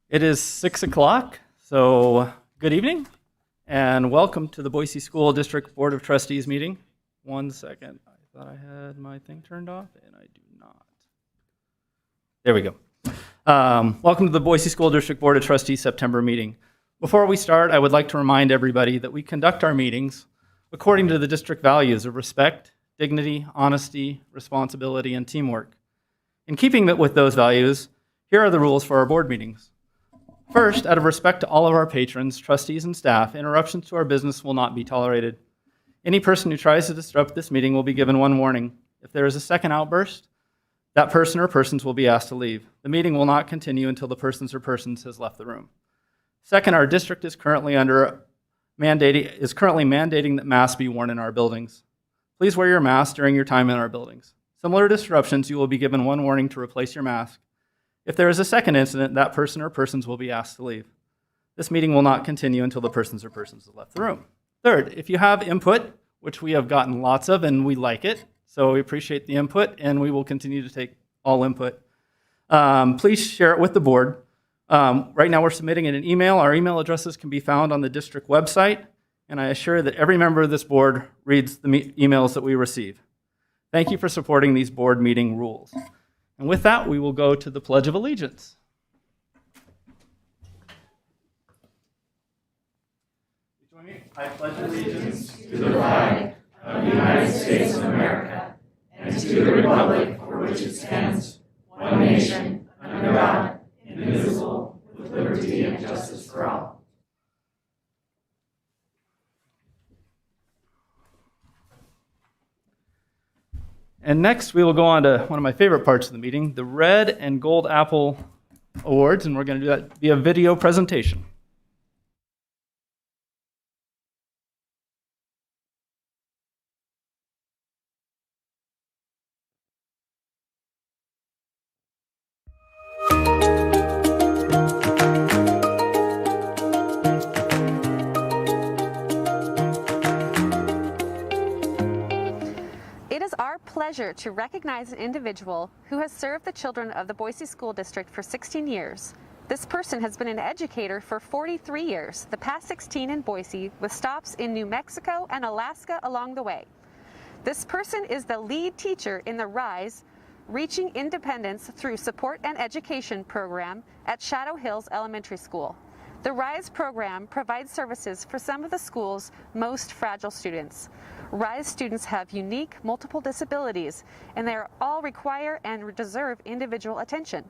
It is 6 o'clock, so good evening and welcome to the Boise School District Board of Trustees meeting. 1 second, I thought I had my thing turned off and I do not. There we go. Welcome to the Boise School District Board of Trustees September meeting. Before we start, I would like to remind everybody that we conduct our meetings according to the district values of respect, dignity, honesty, responsibility, and teamwork. In keeping with those values, here are the rules for our board meetings. First, out of respect to all of our patrons, trustees, and staff, interruptions to our business will not be tolerated. Any person who tries to disrupt this meeting will be given one warning. If there is a second outburst, that person or persons will be asked to leave. The meeting will not continue until the persons or persons has left the room. Second, our district is currently mandating that masks be worn in our buildings. Please wear your mask during your time in our buildings. Similar disruptions, you will be given one warning to replace your mask. If there is a second incident, that person or persons will be asked to leave. This meeting will not continue until the persons or persons have left the room. Third, if you have input, which we have gotten lots of and we like it, so we appreciate the input and we will continue to take all input, please share it with the board. Right now we're submitting in an email. Our email addresses can be found on the district website, and I assure that every member of this board reads the emails that we receive. Thank you for supporting these board meeting rules. And with that, we will go to the Pledge of Allegiance. Join me. I pledge allegiance to the flag of the United States of America and to the republic for which it stands, one nation, under God, indivisible, with liberty and justice for all. And next, we will go on to one of my favorite parts of the meeting, the Red and Gold Apple Awards, and we're going to do that via video presentation. Pleasure to recognize an individual who has served the children of the Boise School District for 16 years. This person has been an educator for 43 years, the past 16 in Boise, with stops in New Mexico and Alaska along the way. This person is the lead teacher in the RISE, Reaching Independence Through Support and Education program at Shadow Hills Elementary School. The RISE program provides services for some of the school's most fragile students. RISE students have unique, multiple disabilities, and they all require and deserve individual attention.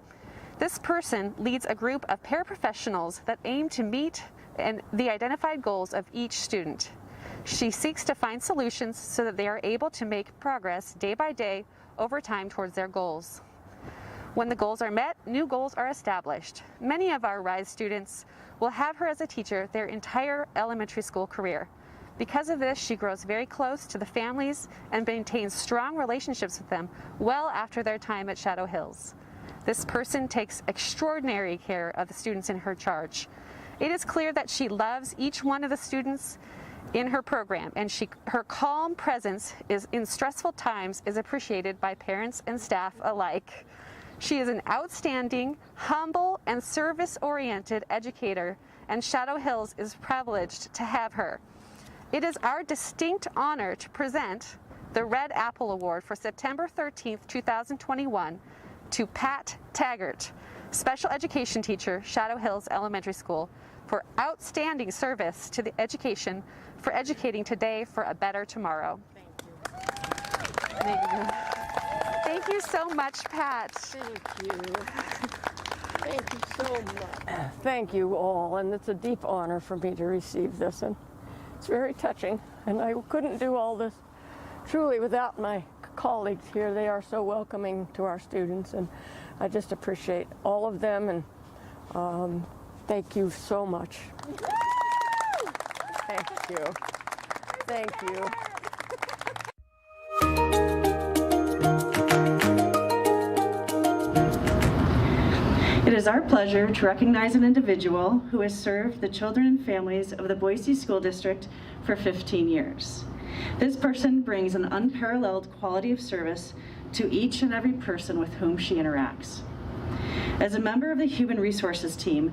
This person leads a group of paraprofessionals that aim to meet the identified goals of each student. She seeks to find solutions so that they are able to make progress day by day over time towards their goals. When the goals are met, new goals are established. Many of our RISE students will have her as a teacher their entire elementary school career. Because of this, she grows very close to the families and maintains strong relationships with them well after their time at Shadow Hills. This person takes extraordinary care of the students in her charge. It is clear that she loves each one of the students in her program, and her calm presence in stressful times is appreciated by parents and staff alike. She is an outstanding, humble, and service-oriented educator, and Shadow Hills is privileged to have her. It is our distinct honor to present the Red Apple Award for September 13th, 2021 to Pat Taggart, Special Education Teacher, Shadow Hills Elementary School, for outstanding service to the education for educating today for a better tomorrow. Thank you. Thank you so much, Pat. Thank you. Thank you so much. Thank you all, and it's a deep honor for me to receive this, and it's very touching, and I couldn't do all this truly without my colleagues here. They are so welcoming to our students, and I just appreciate all of them, and thank you so much. Thank you. Thank you. It is our pleasure to recognize an individual who has served the children and families of the Boise School District for 15 years. This person brings an unparalleled quality of service to each and every person with whom she interacts. As a member of the Human Resources team,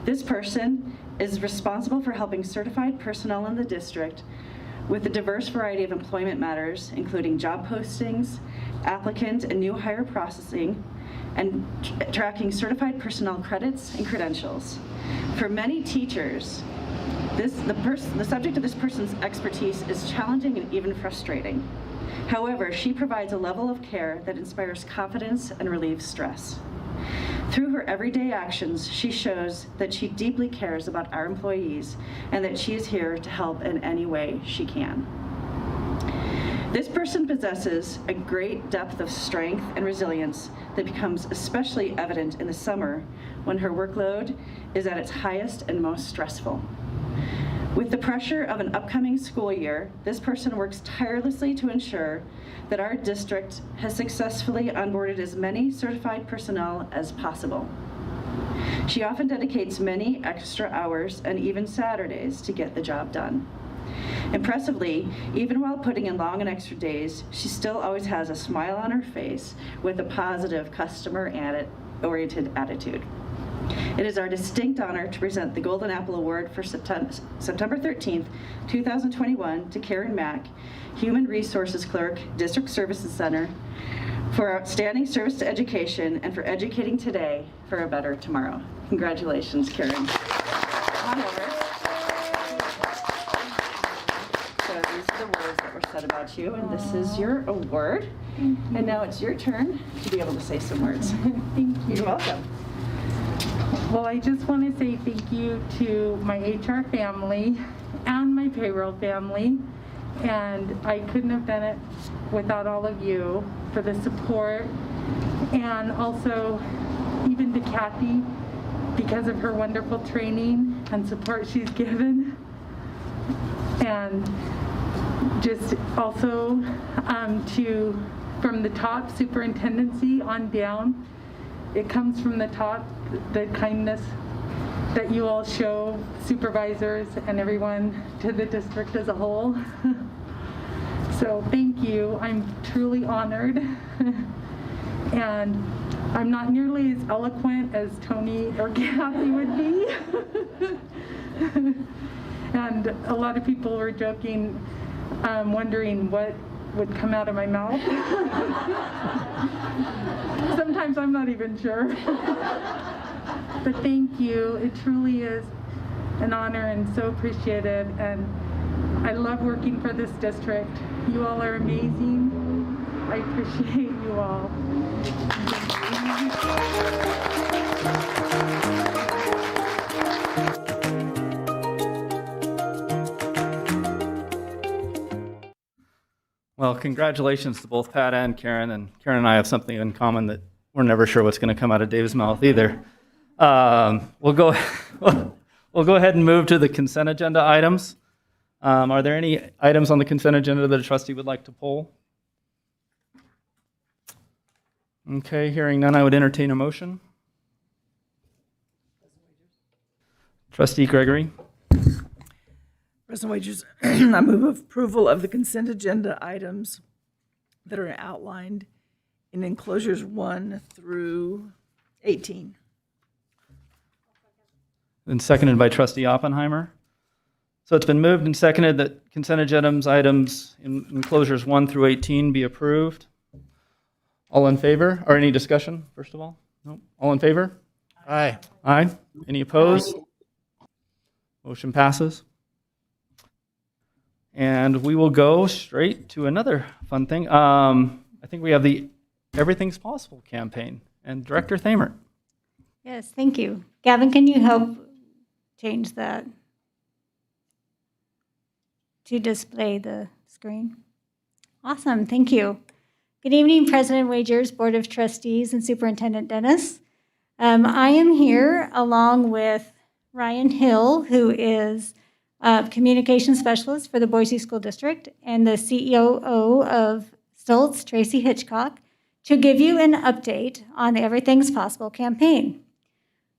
this person is responsible for helping certified personnel in the district with a diverse variety of employment matters, including job postings, applicant and new hire processing, and tracking certified personnel credits and credentials. For many teachers, the subject of this person's expertise is challenging and even frustrating. However, she provides a level of care that inspires confidence and relieves stress. Through her everyday actions, she shows that she deeply cares about our employees and that she is here to help in any way she can. This person possesses a great depth of strength and resilience that becomes especially evident in the summer when her workload is at its highest and most stressful. With the pressure of an upcoming school year, this person works tirelessly to ensure that our district has successfully onboarded as many certified personnel as possible. She often dedicates many extra hours and even Saturdays to get the job done. Impressively, even while putting in long and extra days, she still always has a smile on her face with a positive customer-oriented attitude. It is our distinct honor to present the Golden Apple Award for September 13th, 2021 to Karen Mack, Human Resources Clerk, District Services Center, for outstanding service to education and for educating today for a better tomorrow. Congratulations, Karen. Come on over. So these are the words that were said about you, and this is your award. And now it's your turn to be able to say some words. Thank you. You're welcome. Well, I just want to say thank you to my HR family and my payroll family. And I couldn't have done it without all of you for the support. And also even to Kathy, because of her wonderful training and support she's given. And just also from the top superintendency on down, it comes from the top, the kindness that you all show supervisors and everyone to the district as a whole. So thank you. I'm truly honored. And I'm not nearly as eloquent as Tony or Kathy would be. And a lot of people were joking, wondering what would come out of my mouth. Sometimes I'm not even sure. But thank you. It truly is an honor and so appreciated. And I love working for this district. You all are amazing. I appreciate you all. Well, congratulations to both Pat and Karen. And Karen and I have something in common that we're never sure what's going to come out of Dave's mouth either. We'll go ahead and move to the consent agenda items. Are there any items on the consent agenda that a trustee would like to pull? Okay, hearing none, I would entertain a motion. Trustee Gregory. President Wagers, I move approval of the consent agenda items that are outlined in enclosures 1 through 18. And seconded by Trustee Oppenheimer. So it's been moved and seconded that consent agenda items in enclosures 1 through 18 be approved. All in favor? Or any discussion, first of all? No. All in favor? Aye. Aye. Any opposed? Motion passes. And we will go straight to another fun thing. I think we have the Everything's Possible campaign. And Director Thamer. Yes, thank you. Gavin, can you help change that to display the screen? Awesome, thank you. Good evening, President Wagers, Board of Trustees, and Superintendent Dennis. I am here along with Ryan Hill, who is Communication Specialist for the Boise School District, and the CEO of Stoltz, Tracy Hitchcock, to give you an update on the Everything's Possible campaign.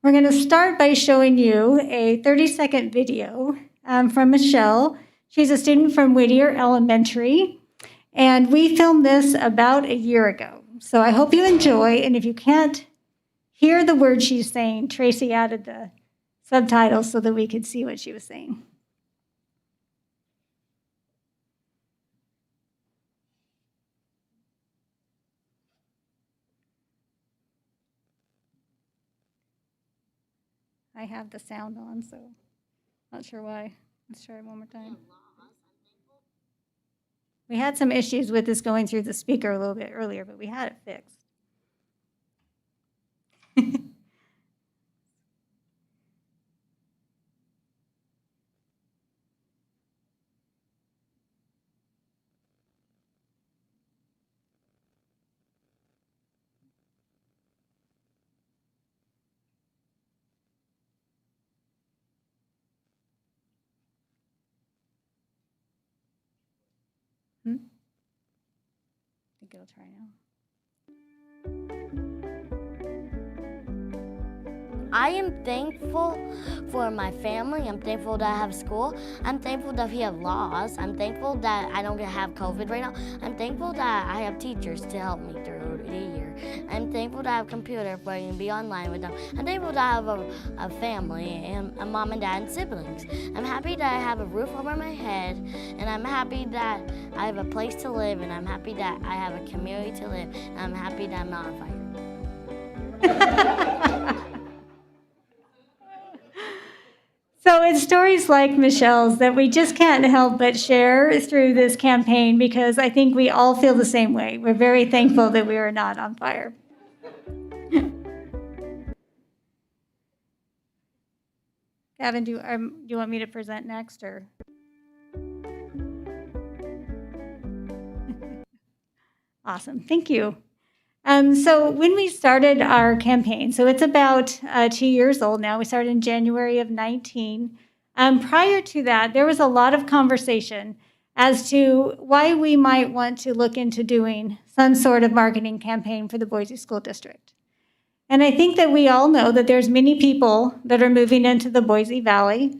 We're going to start by showing you a 30-second video from Michelle. She's a student from Whittier Elementary, and we filmed this about a year ago. So I hope you enjoy, and if you can't hear the words she's saying, Tracy added the subtitles so that we could see what she was saying. I have the sound on, so not sure why. Let's try it one more time. We had some issues with this going through the speaker a little bit earlier, but we had it fixed. I think it'll try now. I am thankful for my family. I'm thankful that I have school. I'm thankful that we have laws. I'm thankful that I don't have COVID right now. I'm thankful that I have teachers to help me through the year. I'm thankful that I have a computer where I can be online with them. I'm thankful that I have a family and a mom and dad and siblings. I'm happy that I have a roof over my head, and I'm happy that I have a place to live, and I'm happy that I have a community to live, and I'm happy that I'm not on fire. So it's stories like Michelle's that we just can't help but share through this campaign, because I think we all feel the same way. We're very thankful that we are not on fire. Gavin, do you want me to present next, or? Awesome, thank you. So when we started our campaign, so it's about 2 years old now. We started in January of 19. Prior to that, there was a lot of conversation as to why we might want to look into doing some sort of marketing campaign for the Boise School District. And I think that we all know that there's many people that are moving into the Boise Valley,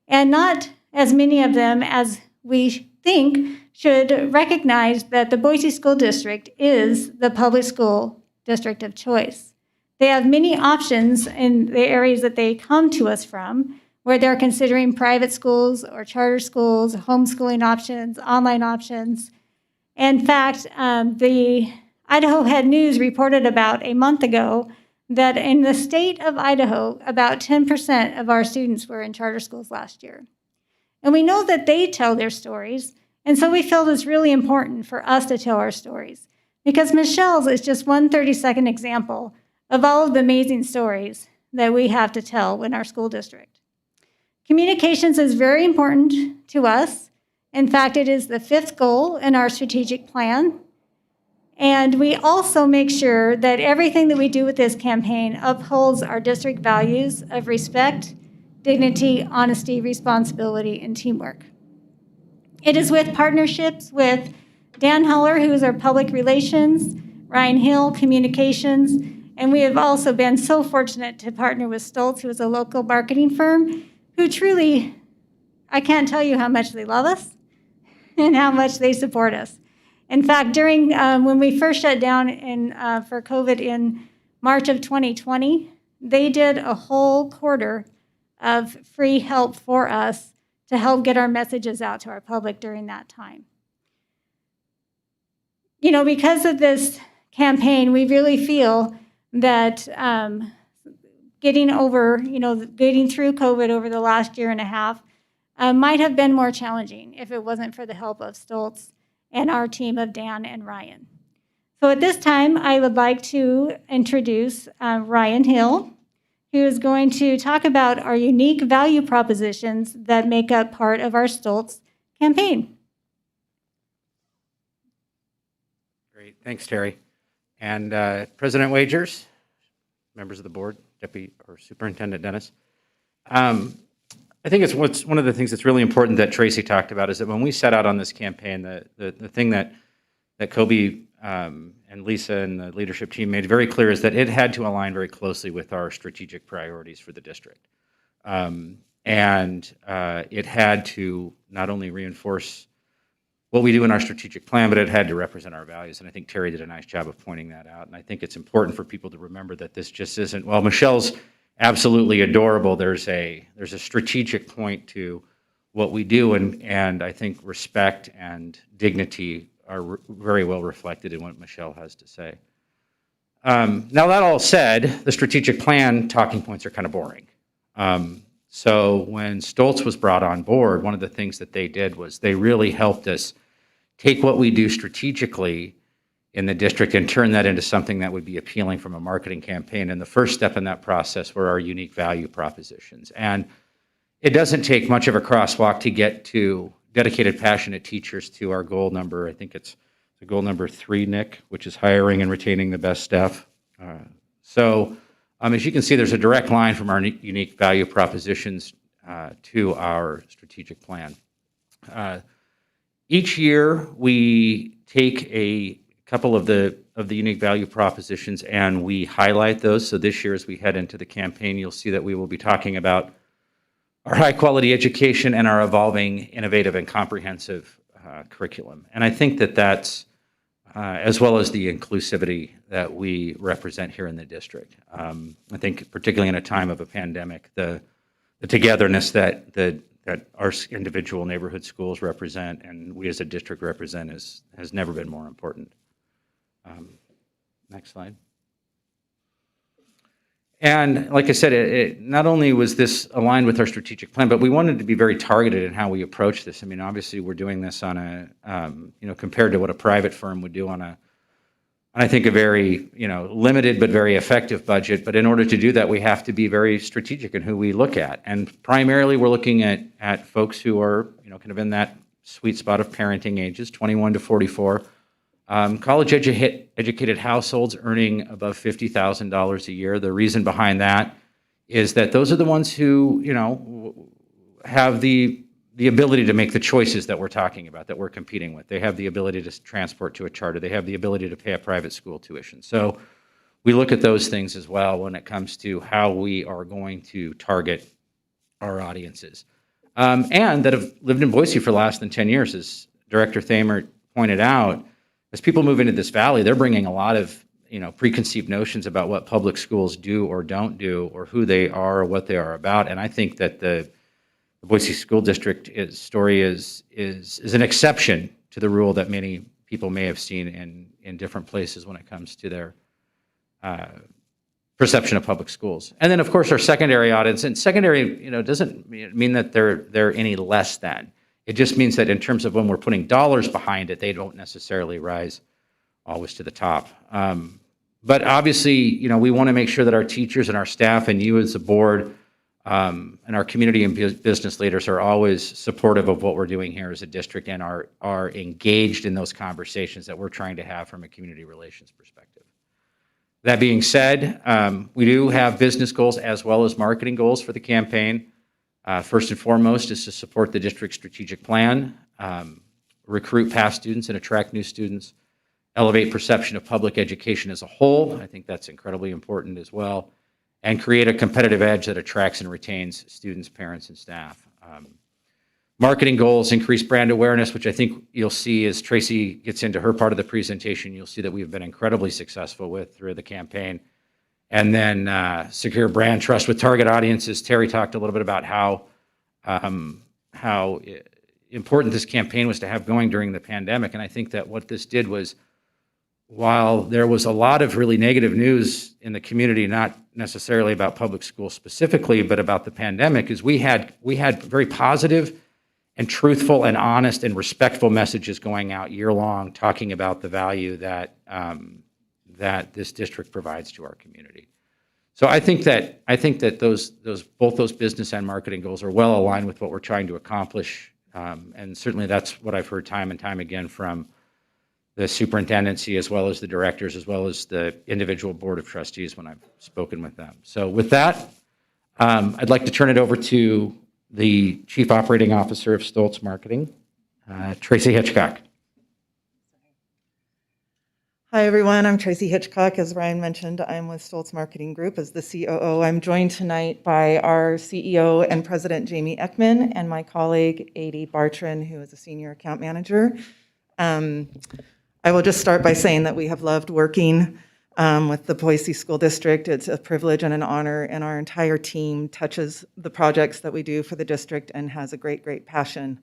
and not as many of them as we think should recognize that the Boise School District is the public school district of choice. They have many options in the areas that they come to us from, where they're considering private schools or charter schools, homeschooling options, online options. In fact, the Idaho Head News reported about a month ago that in the state of Idaho, about 10% of our students were in charter schools last year. And we know that they tell their stories, and so we felt it's really important for us to tell our stories, because Michelle's is just one 30-second example of all of the amazing stories that we have to tell in our school district. Communications is very important to us. In fact, it is the 5th goal in our strategic plan. And we also make sure that everything that we do with this campaign upholds our district values of respect, dignity, honesty, responsibility, and teamwork. It is with partnerships with Dan Heller, who is our public relations, Ryan Hill, communications, and we have also been so fortunate to partner with Stoltz, who is a local marketing firm, who truly, I can't tell you how much they love us and how much they support us. In fact, during when we first shut down for COVID in March of 2020, they did a whole quarter of free help for us to help get our messages out to our public during that time. You know, because of this campaign, we really feel that getting through COVID over the last year and a half might have been more challenging if it wasn't for the help of Stoltz and our team of Dan and Ryan. So at this time, I would like to introduce Ryan Hill, who is going to talk about our unique value propositions that make up part of our Stoltz campaign. Great, thanks, Terry. And President Wagers, members of the board, Deputy or Superintendent Dennis. I think it's one of the things that's really important that Tracy talked about is that when we set out on this campaign, the thing that Kpis and Lisa and the leadership team made very clear is that it had to align very closely with our strategic priorities for the district. And it had to not only reinforce what we do in our strategic plan, but it had to represent our values. And I think Terry did a nice job of pointing that out. And I think it's important for people to remember that this just isn't, well, Michelle's absolutely adorable. There's a strategic point to what we do, and I think respect and dignity are very well reflected in what Michelle has to say. Now, that all said, the strategic plan talking points are kind of boring. So when Stoltz was brought on board, one of the things that they did was they really helped us take what we do strategically in the district and turn that into something that would be appealing from a marketing campaign. And the first step in that process were our unique value propositions. And it doesn't take much of a crosswalk to get to dedicated, passionate teachers to our goal number. I think it's the goal number 3, Nick, which is hiring and retaining the best staff. As you can see, there's a direct line from our unique value propositions to our strategic plan. Each year, we take a couple of the unique value propositions and we highlight those. So this year, as we head into the campaign, you'll see that we will be talking about our high-quality education and our evolving, innovative, and comprehensive curriculum. And I think that that's, as well as the inclusivity that we represent here in the district. I think particularly in a time of a pandemic, the togetherness that our individual neighborhood schools represent and we as a district represent has never been more important. Next slide. And like I said, it not only was this aligned with our strategic plan, but we wanted to be very targeted in how we approach this. I mean, obviously, we're doing this on a, compared to what a private firm would do on I think, a very, limited but very effective budget. But in order to do that, we have to be very strategic in who we look at. And primarily, we're looking at folks who are, kind of in that sweet spot of parenting ages, 21 to 44. College-educated households earning above $50,000 a year. The reason behind that is that those are the ones who, have the ability to make the choices that we're talking about, that we're competing with. They have the ability to transport to a charter. They have the ability to pay a private school tuition. So we look at those things as well when it comes to how we are going to target our audiences. And that have lived in Boise for less than 10 years, as Director Thamer pointed out. As people move into this valley, they're bringing a lot of, preconceived notions about what public schools do or don't do, or who they are, or what they are about. And I think that the Boise School District story is an exception to the rule that many people may have seen in different places when it comes to their perception of public schools. And then, of course, our secondary audience. And secondary, doesn't mean that they're any less than. It just means that in terms of when we're putting dollars behind it, they don't necessarily rise always to the top. But obviously, we want to make sure that our teachers and our staff and you as a board and our community and business leaders are always supportive of what we're doing here as a district and are engaged in those conversations that we're trying to have from a community relations perspective. That being said, we do have business goals as well as marketing goals for the campaign. First and foremost is to support the district's strategic plan, recruit past students and attract new students, elevate perception of public education as a whole. I think that's incredibly important as well, and create a competitive edge that attracts and retains students, parents, and staff. Marketing goals, increase brand awareness, which I think you'll see as Tracy gets into her part of the presentation, you'll see that we've been incredibly successful with through the campaign. And then secure brand trust with target audiences. Terry talked a little bit about how important this campaign was to have going during the pandemic. And I think that what this did was, while there was a lot of really negative news in the community, not necessarily about public schools specifically, but about the pandemic, is we had very positive and truthful and honest and respectful messages going out year long, talking about the value that that this district provides to our community. So I think that both those business and marketing goals are well aligned with what we're trying to accomplish, and certainly that's what I've heard time and time again from the superintendency, as well as the directors, as well as the individual board of trustees when I've spoken with them. So with that, I'd like to turn it over to the Chief Operating Officer of Stoltz Marketing, Tracy Hitchcock. Hi, everyone. I'm Tracy Hitchcock. As Ryan mentioned, I'm with Stoltz Marketing Group as the COO. I'm joined tonight by our CEO and President, Jamie Ekman, and my colleague, Adi Bartran, who is a Senior Account Manager. I will just start by saying that we have loved working with the Boise School District. It's a privilege and an honor, and our entire team touches the projects that we do for the district and has a great, great passion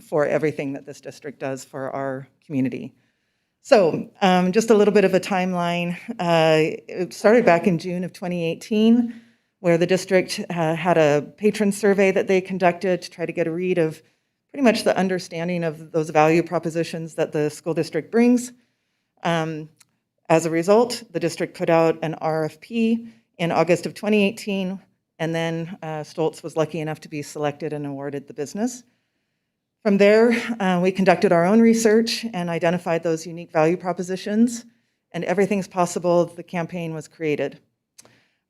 for everything that this district does for our community. So just a little bit of a timeline. It started back in June of 2018, where the district had a patron survey that they conducted to try to get a read of pretty much the understanding of those value propositions that the school district brings. As a result, the district put out an RFP in August of 2018, and then Stoltz was lucky enough to be selected and awarded the business. From there, we conducted our own research and identified those unique value propositions, and Everything's Possible, the campaign was created.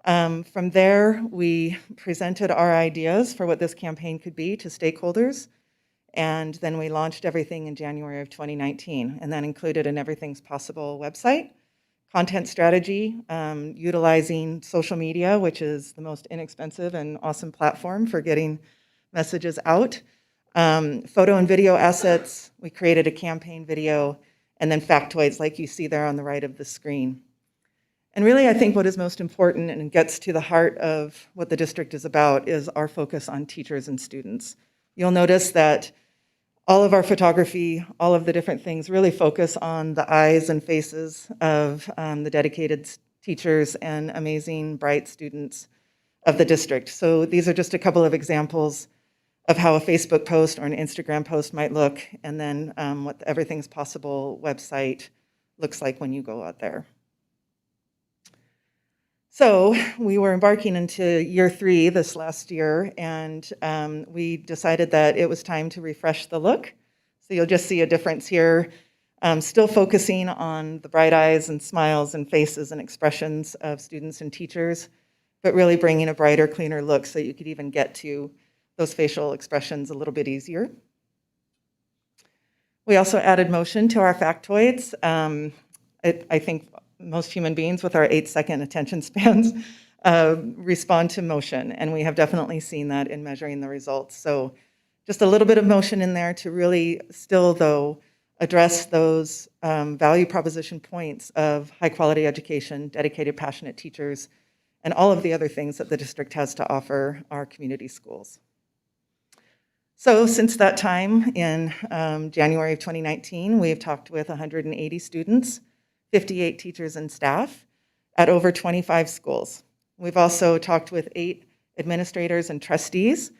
From there, we presented our ideas for what this campaign could be to stakeholders, and then we launched everything in January of 2019, and that included an Everything's Possible website, content strategy, utilizing social media, which is the most inexpensive and awesome platform for getting messages out, photo and video assets. We created a campaign video, and then factoids like you see there on the right of the screen. And really, I think what is most important and gets to the heart of what the district is about is our focus on teachers and students. You'll notice that all of our photography, all of the different things really focus on the eyes and faces of the dedicated teachers and amazing, bright students of the district. So these are just a couple of examples of how a Facebook post or an Instagram post might look, and then what the Everything's Possible website looks like when you go out there. So we were embarking into year 3 this last year, and we decided that it was time to refresh the look. So you'll just see a difference here, still focusing on the bright eyes and smiles and faces and expressions of students and teachers, but really bringing a brighter, cleaner look so you could even get to those facial expressions a little bit easier. We also added motion to our factoids. I think most human beings with our 8-second attention spans respond to motion, and we have definitely seen that in measuring the results. So just a little bit of motion in there to really still, though, address those value proposition points of high quality education, dedicated, passionate teachers, and all of the other things that the district has to offer our community schools. So since that time, in January of 2019, we've talked with 180 students, 58 teachers and staff at over 25 schools. We've also talked with 8 administrators and trustees,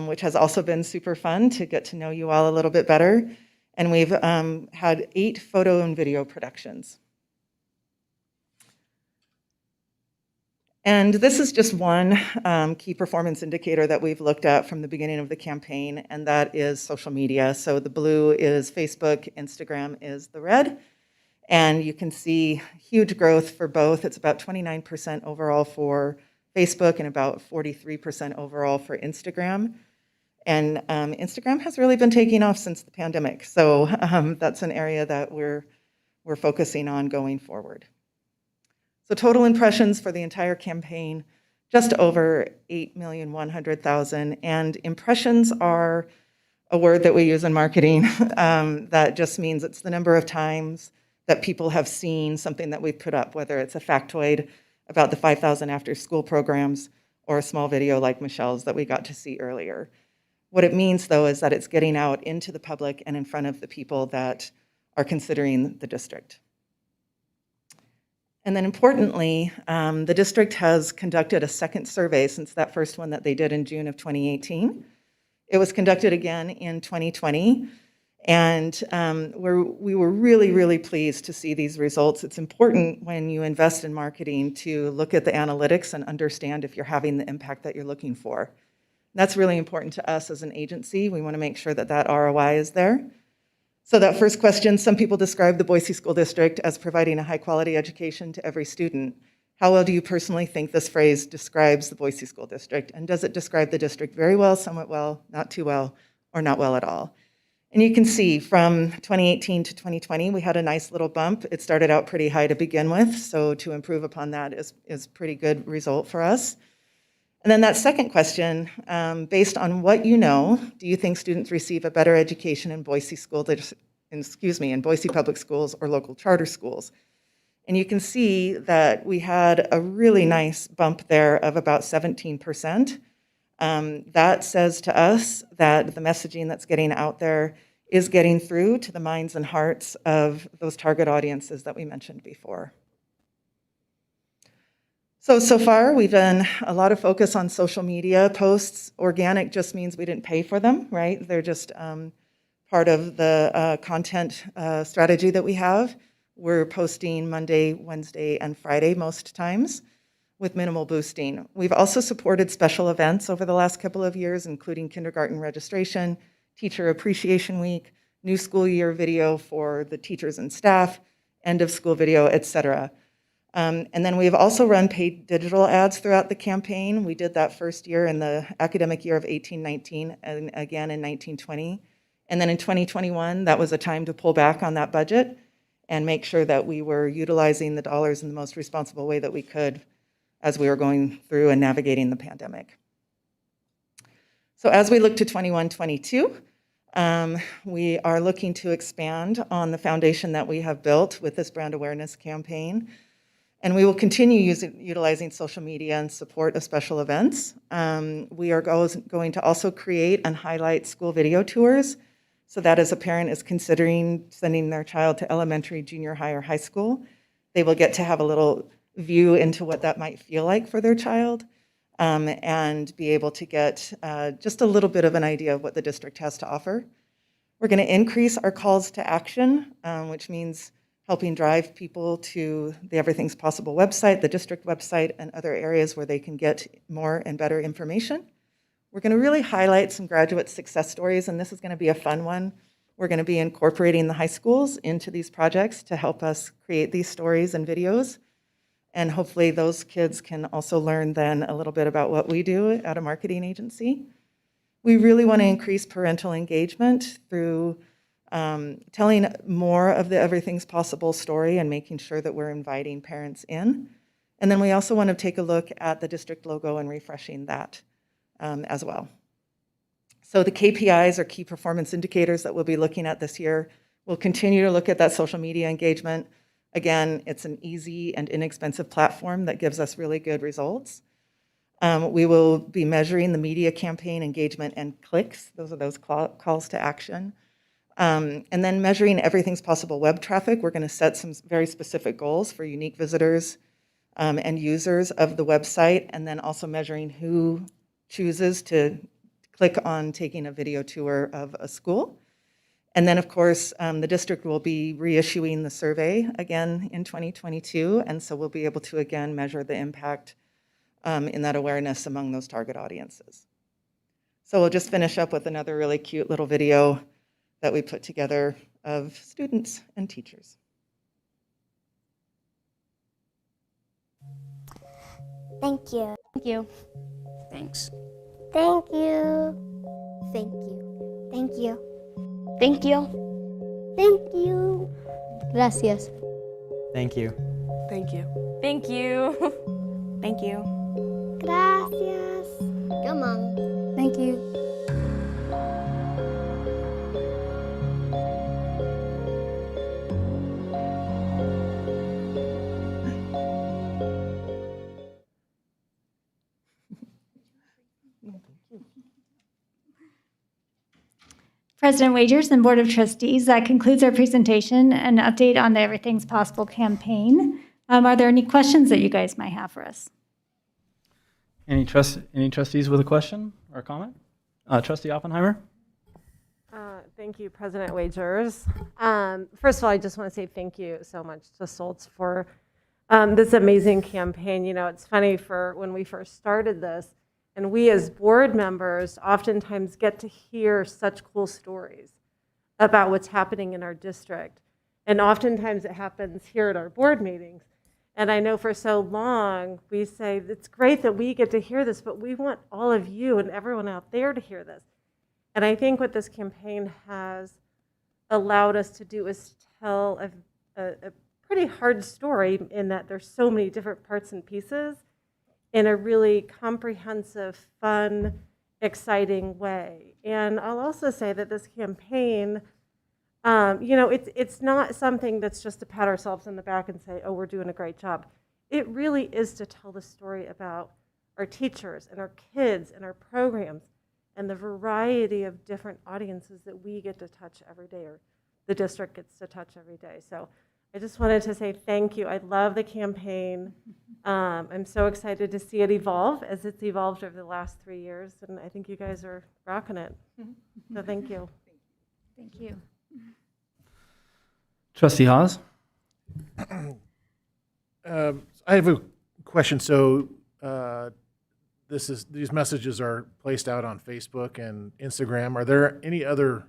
which has also been super fun to get to know you all a little bit better. And we've had 8 photo and video productions. And this is just one key performance indicator that we've looked at from the beginning of the campaign, and that is social media. So the blue is Facebook, Instagram is the red. And you can see huge growth for both. It's about 29% overall for Facebook and about 43% overall for Instagram. And Instagram has really been taking off since the pandemic. So that's an area that we're focusing on going forward. So total impressions for the entire campaign, just over 8,100,000. And impressions are a word that we use in marketing that just means it's the number of times that people have seen something that we've put up, whether it's a factoid about the 5,000 after-school programs or a small video like Michelle's that we got to see earlier. What it means, though, is that it's getting out into the public and in front of the people that are considering the district. And then importantly, the district has conducted a second survey since that first one that they did in June of 2018. It was conducted again in 2020. And we were really, really pleased to see these results. It's important when you invest in marketing to look at the analytics and understand if you're having the impact that you're looking for. That's really important to us as an agency. We want to make sure that that ROI is there. So that first question, some people describe the Boise School District as providing a high-quality education to every student. How well do you personally think this phrase describes the Boise School District? And does it describe the district very well, somewhat well, not too well, or not well at all? And you can see from 2018 to 2020, we had a nice little bump. It started out pretty high to begin with, so to improve upon that is pretty good result for us. And then that second question, based on what you know, do you think students receive a better education in Boise School in Boise Public Schools or local charter schools. And you can see that we had a really nice bump there of about 17%. That says to us that the messaging that's getting out there is getting through to the minds and hearts of those target audiences that we mentioned before. So far, we've done a lot of focus on social media posts. Organic just means we didn't pay for them, right? They're just part of the content strategy that we have. We're posting Monday, Wednesday, and Friday most times with minimal boosting. We've also supported special events over the last couple of years, including kindergarten registration, Teacher Appreciation Week, new school year video for the teachers and staff, end of school video, etc. And then we've also run paid digital ads throughout the campaign. We did that first year in the academic year of 18-19 and again in 19-20. And then in 2021, that was a time to pull back on that budget and make sure that we were utilizing the dollars in the most responsible way that we could as we were going through and navigating the pandemic. So as we look to 21-22, we are looking to expand on the foundation that we have built with this brand awareness campaign. And we will continue utilizing social media in support of special events. We are going to also create and highlight school video tours, so that as a parent is considering sending their child to elementary, junior high, or high school, they will get to have a little view into what that might feel like for their child, and be able to get just a little bit of an idea of what the district has to offer. We're going to increase our calls to action, which means helping drive people to the Everything's Possible website, the district website, and other areas where they can get more and better information. We're going to really highlight some graduate success stories, and this is going to be a fun one. We're going to be incorporating the high schools into these projects to help us create these stories and videos. And hopefully those kids can also learn then a little bit about what we do at a marketing agency. We really want to increase parental engagement through telling more of the Everything's Possible story and making sure that we're inviting parents in. And then we also want to take a look at the district logo and refreshing that as well. So the KPIs, or key performance indicators, that we'll be looking at this year, we'll continue to look at that social media engagement. Again, it's an easy and inexpensive platform that gives us really good results. We will be measuring the media campaign engagement and clicks. Those are those calls to action. And then measuring Everything's Possible web traffic. We're going to set some very specific goals for unique visitors and users of the website, and then also measuring who chooses to click on taking a video tour of a school. And then, of course, the district will be reissuing the survey again in 2022, and so we'll be able to again measure the impact in that awareness among those target audiences. So we'll just finish up with another really cute little video that we put together of students and teachers. Thank you. Thank you. Thanks. Thank you. Thank you. Thank you. Thank you. Thank you. Gracias. Thank you. Thank you. Thank you. Thank you. Gracias. Come on. Thank you. President Wagers and Board of Trustees, that concludes our presentation and update on the Everything's Possible campaign. Are there any questions that you guys might have for us? Any trustees with a question or a comment? Trustee Oppenheimer? Thank you, President Wagers. First of all, I just want to say thank you so much to Soltz for this amazing campaign. You know, it's funny, for when we first started this, and we as board members oftentimes get to hear such cool stories about what's happening in our district. And oftentimes it happens here at our board meetings. And I know for so long we say, it's great that we get to hear this, but we want all of you and everyone out there to hear this. And I think what this campaign has allowed us to do is tell a pretty hard story, in that there's so many different parts and pieces, in a really comprehensive, fun, exciting way. And I'll also say that this campaign It's not something that's just to pat ourselves on the back and say, oh, we're doing a great job. It really is to tell the story about our teachers and our kids and our programs and the variety of different audiences that we get to touch every day, or the district gets to touch every day. So I just wanted to say thank you. I love the campaign. I'm so excited to see it evolve as it's evolved over the last 3 years, and I think you guys are rocking it. So thank you. Thank you. Trustee Hawes? I have a question. So these messages are placed out on Facebook and Instagram. Are there any other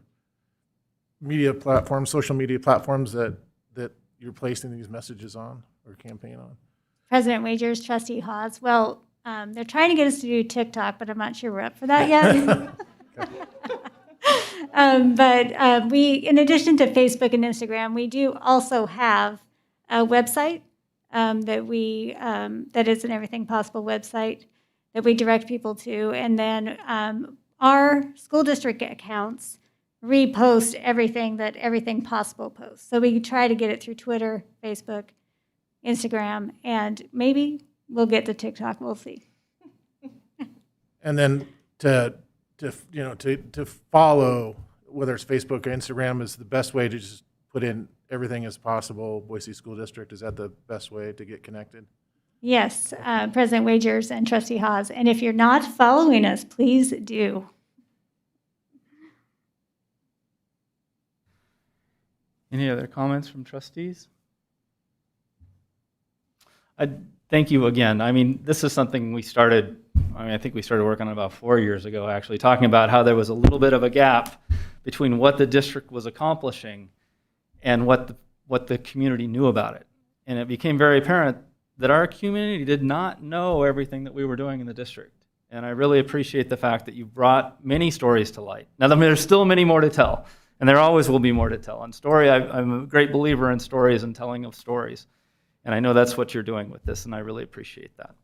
media platforms, social media platforms that you're placing these messages on or campaign on? President Wagers, Trustee Hawes. Well, they're trying to get us to do TikTok, but I'm not sure we're up for that yet. But we, in addition to Facebook and Instagram, we do also have a website that is an Everything Possible website that we direct people to. And then our school district accounts repost everything that Everything Possible posts. So we try to get it through Twitter, Facebook, Instagram, and maybe we'll get to TikTok. We'll see. And then to follow, whether it's Facebook or Instagram, is the best way to just put in everything as possible. Boise School District, is that the best way to get connected? Yes, President Wagers and Trustee Hawes. And if you're not following us, please do. Any other comments from trustees? Thank you again. I mean, this is something we started, I think we started working on about 4 years ago, actually, talking about how there was a little bit of a gap between what the district was accomplishing and what the community knew about it. And it became very apparent that our community did not know everything that we were doing in the district. And I really appreciate the fact that you brought many stories to light. Now, there's still many more to tell, and there always will be more to tell. And story, I'm a great believer in stories and telling of stories. And I know that's what you're doing with this, and I really appreciate that.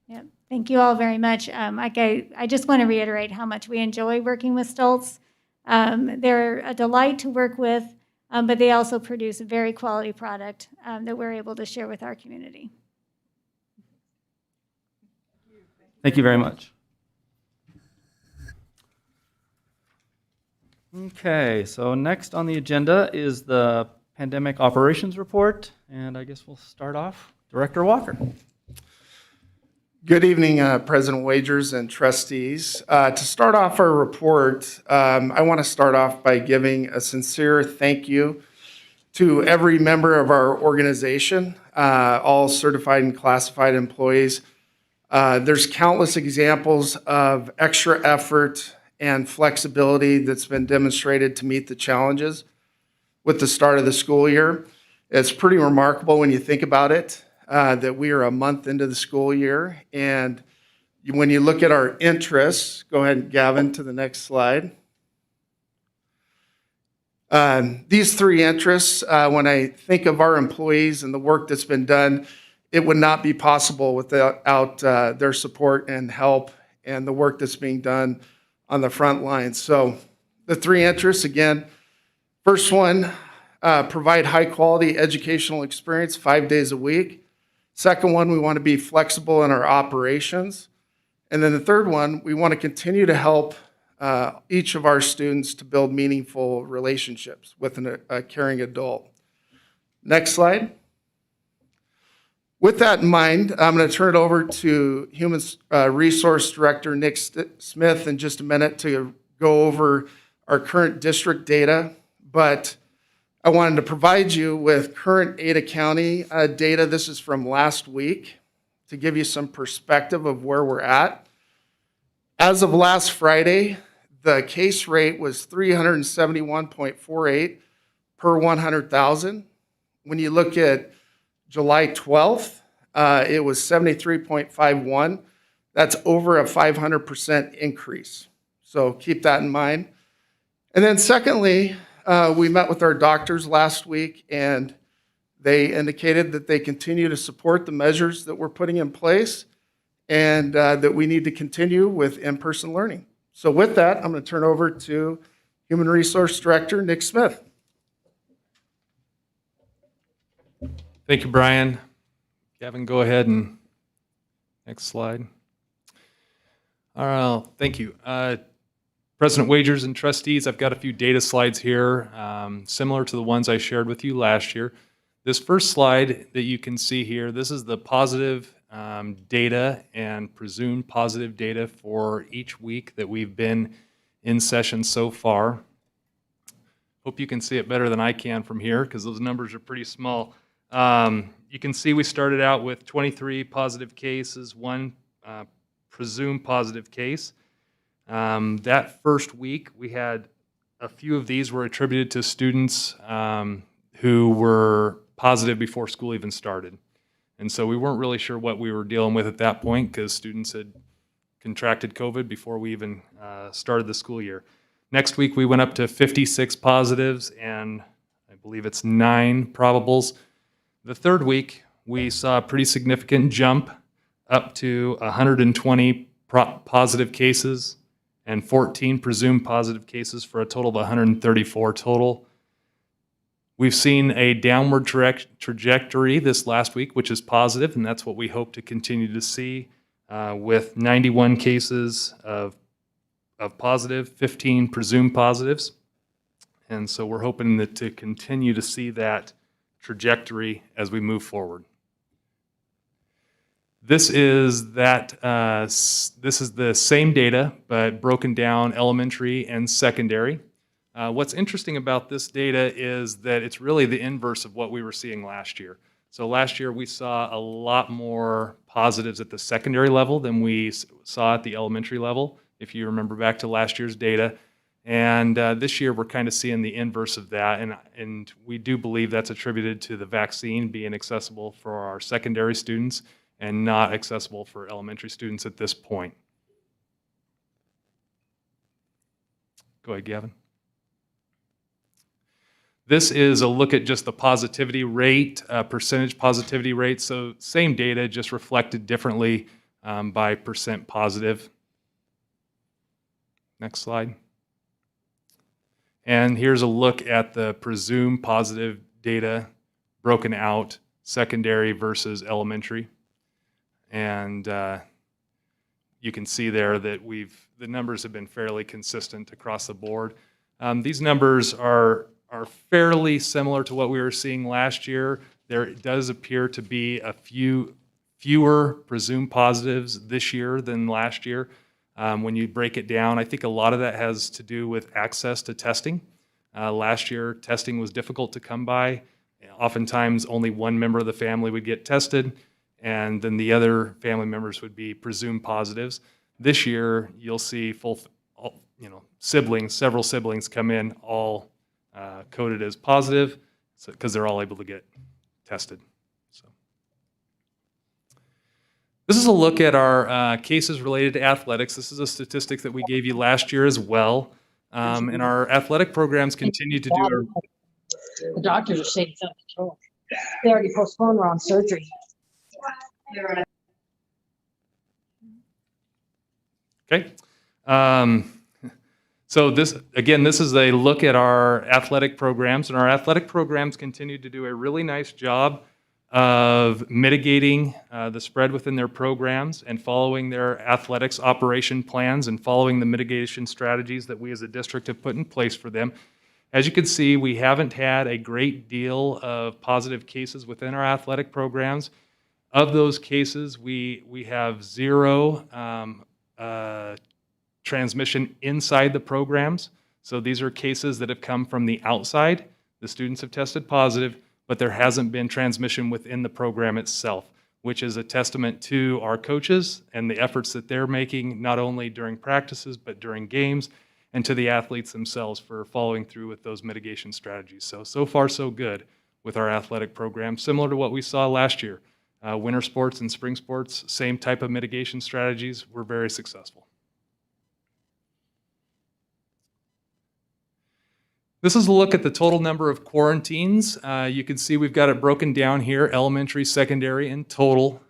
Yeah, thank you all very much. I just want to reiterate how much we enjoy working with Stoltz. They're a delight to work with, but they also produce a very quality product that we're able to share with our community. Thank you very much. Okay, so next on the agenda is the Pandemic Operations Report, and I guess we'll start off. Director Walker. Good evening, President Wagers and trustees. To start off our report, I want to start off by giving a sincere thank you to every member of our organization, all certified and classified employees. There's countless examples of extra effort and flexibility that's been demonstrated to meet the challenges with the start of the school year. It's pretty remarkable when you think about it, that we are a month into the school year. And when you look at our interests, go ahead, Gavin, to the next slide. These three interests, when I think of our employees and the work that's been done, it would not be possible without their support and help and the work that's being done on the front lines. So the three interests, again, first one, provide high quality educational experience 5 days a week. Second one, we want to be flexible in our operations. And then the third one, we want to continue to help each of our students to build meaningful relationships with a caring adult. Next slide. With that in mind, I'm going to turn it over to Human Resource Director Nick Smith in just a minute to go over our current district data. But I wanted to provide you with current Ada County data. This is from last week to give you some perspective of where we're at. As of last Friday, the case rate was 371.48 per 100,000. When you look at July 12th, it was 73.51. That's over a 500% increase. So keep that in mind. And then secondly, we met with our doctors last week, and they indicated that they continue to support the measures that we're putting in place and that we need to continue with in-person learning. So with that, I'm going to turn over to Human Resource Director Nick Smith. Thank you, Brian. Kevin, go ahead and next slide. All right, thank you. President Wagers and trustees, I've got a few data slides here, similar to the ones I shared with you last year. This first slide that you can see here, this is the positive data and presumed positive data for each week that we've been in session so far. Hope you can see it better than I can from here because those numbers are pretty small. You can see we started out with 23 positive cases, one presumed positive case. That first week, we had a few of these were attributed to students who were positive before school even started. And so we weren't really sure what we were dealing with at that point because students had contracted COVID before we even started the school year. Next week, we went up to 56 positives and I believe it's 9 probables. The third week, we saw a pretty significant jump up to 120 positive cases and 14 presumed positive cases for a total of 134 total. We've seen a downward trajectory this last week, which is positive, and that's what we hope to continue to see with 91 cases of positive, 15 presumed positives. And so we're hoping that to continue to see that trajectory as we move forward. This is the same data, but broken down elementary and secondary. What's interesting about this data is that it's really the inverse of what we were seeing last year. So last year we saw a lot more positives at the secondary level than we saw at the elementary level, if you remember back to last year's data. And this year we're kind of seeing the inverse of that, and we do believe that's attributed to the vaccine being accessible for our secondary students and not accessible for elementary students at this point. Go ahead, Gavin. This is a look at just the positivity rate, percentage positivity rate. So same data, just reflected differently by percent positive. Next slide. And here's a look at the presumed positive data broken out, secondary versus elementary. And you can see there that the numbers have been fairly consistent across the board. These numbers are fairly similar to what we were seeing last year. There does appear to be a fewer presumed positives this year than last year. When you break it down, I think a lot of that has to do with access to testing. Last year, testing was difficult to come by. Oftentimes, only one member of the family would get tested, and then the other family members would be presumed positives. This year, you'll see several siblings come in, all coded as positive, because they're all able to get tested. So, this is a look at our cases related to athletics. This is a statistic that we gave you last year as well. And our athletic programs continue to do. The doctors are saying it's under control. They already postponed Ron's surgery. Okay. So this is a look at our athletic programs, and our athletic programs continue to do a really nice job of mitigating the spread within their programs and following their athletics operation plans and following the mitigation strategies that we as a district have put in place for them. As you can see, we haven't had a great deal of positive cases within our athletic programs. Of those cases, we have 0 transmission inside the programs. So these are cases that have come from the outside. The students have tested positive, but there hasn't been transmission within the program itself, which is a testament to our coaches and the efforts that they're making, not only during practices, but during games, and to the athletes themselves for following through with those mitigation strategies. So far, so good with our athletic program, similar to what we saw last year. Winter sports and spring sports, same type of mitigation strategies, were very successful. This is a look at the total number of quarantines. You can see we've got it broken down here, elementary, secondary, and total.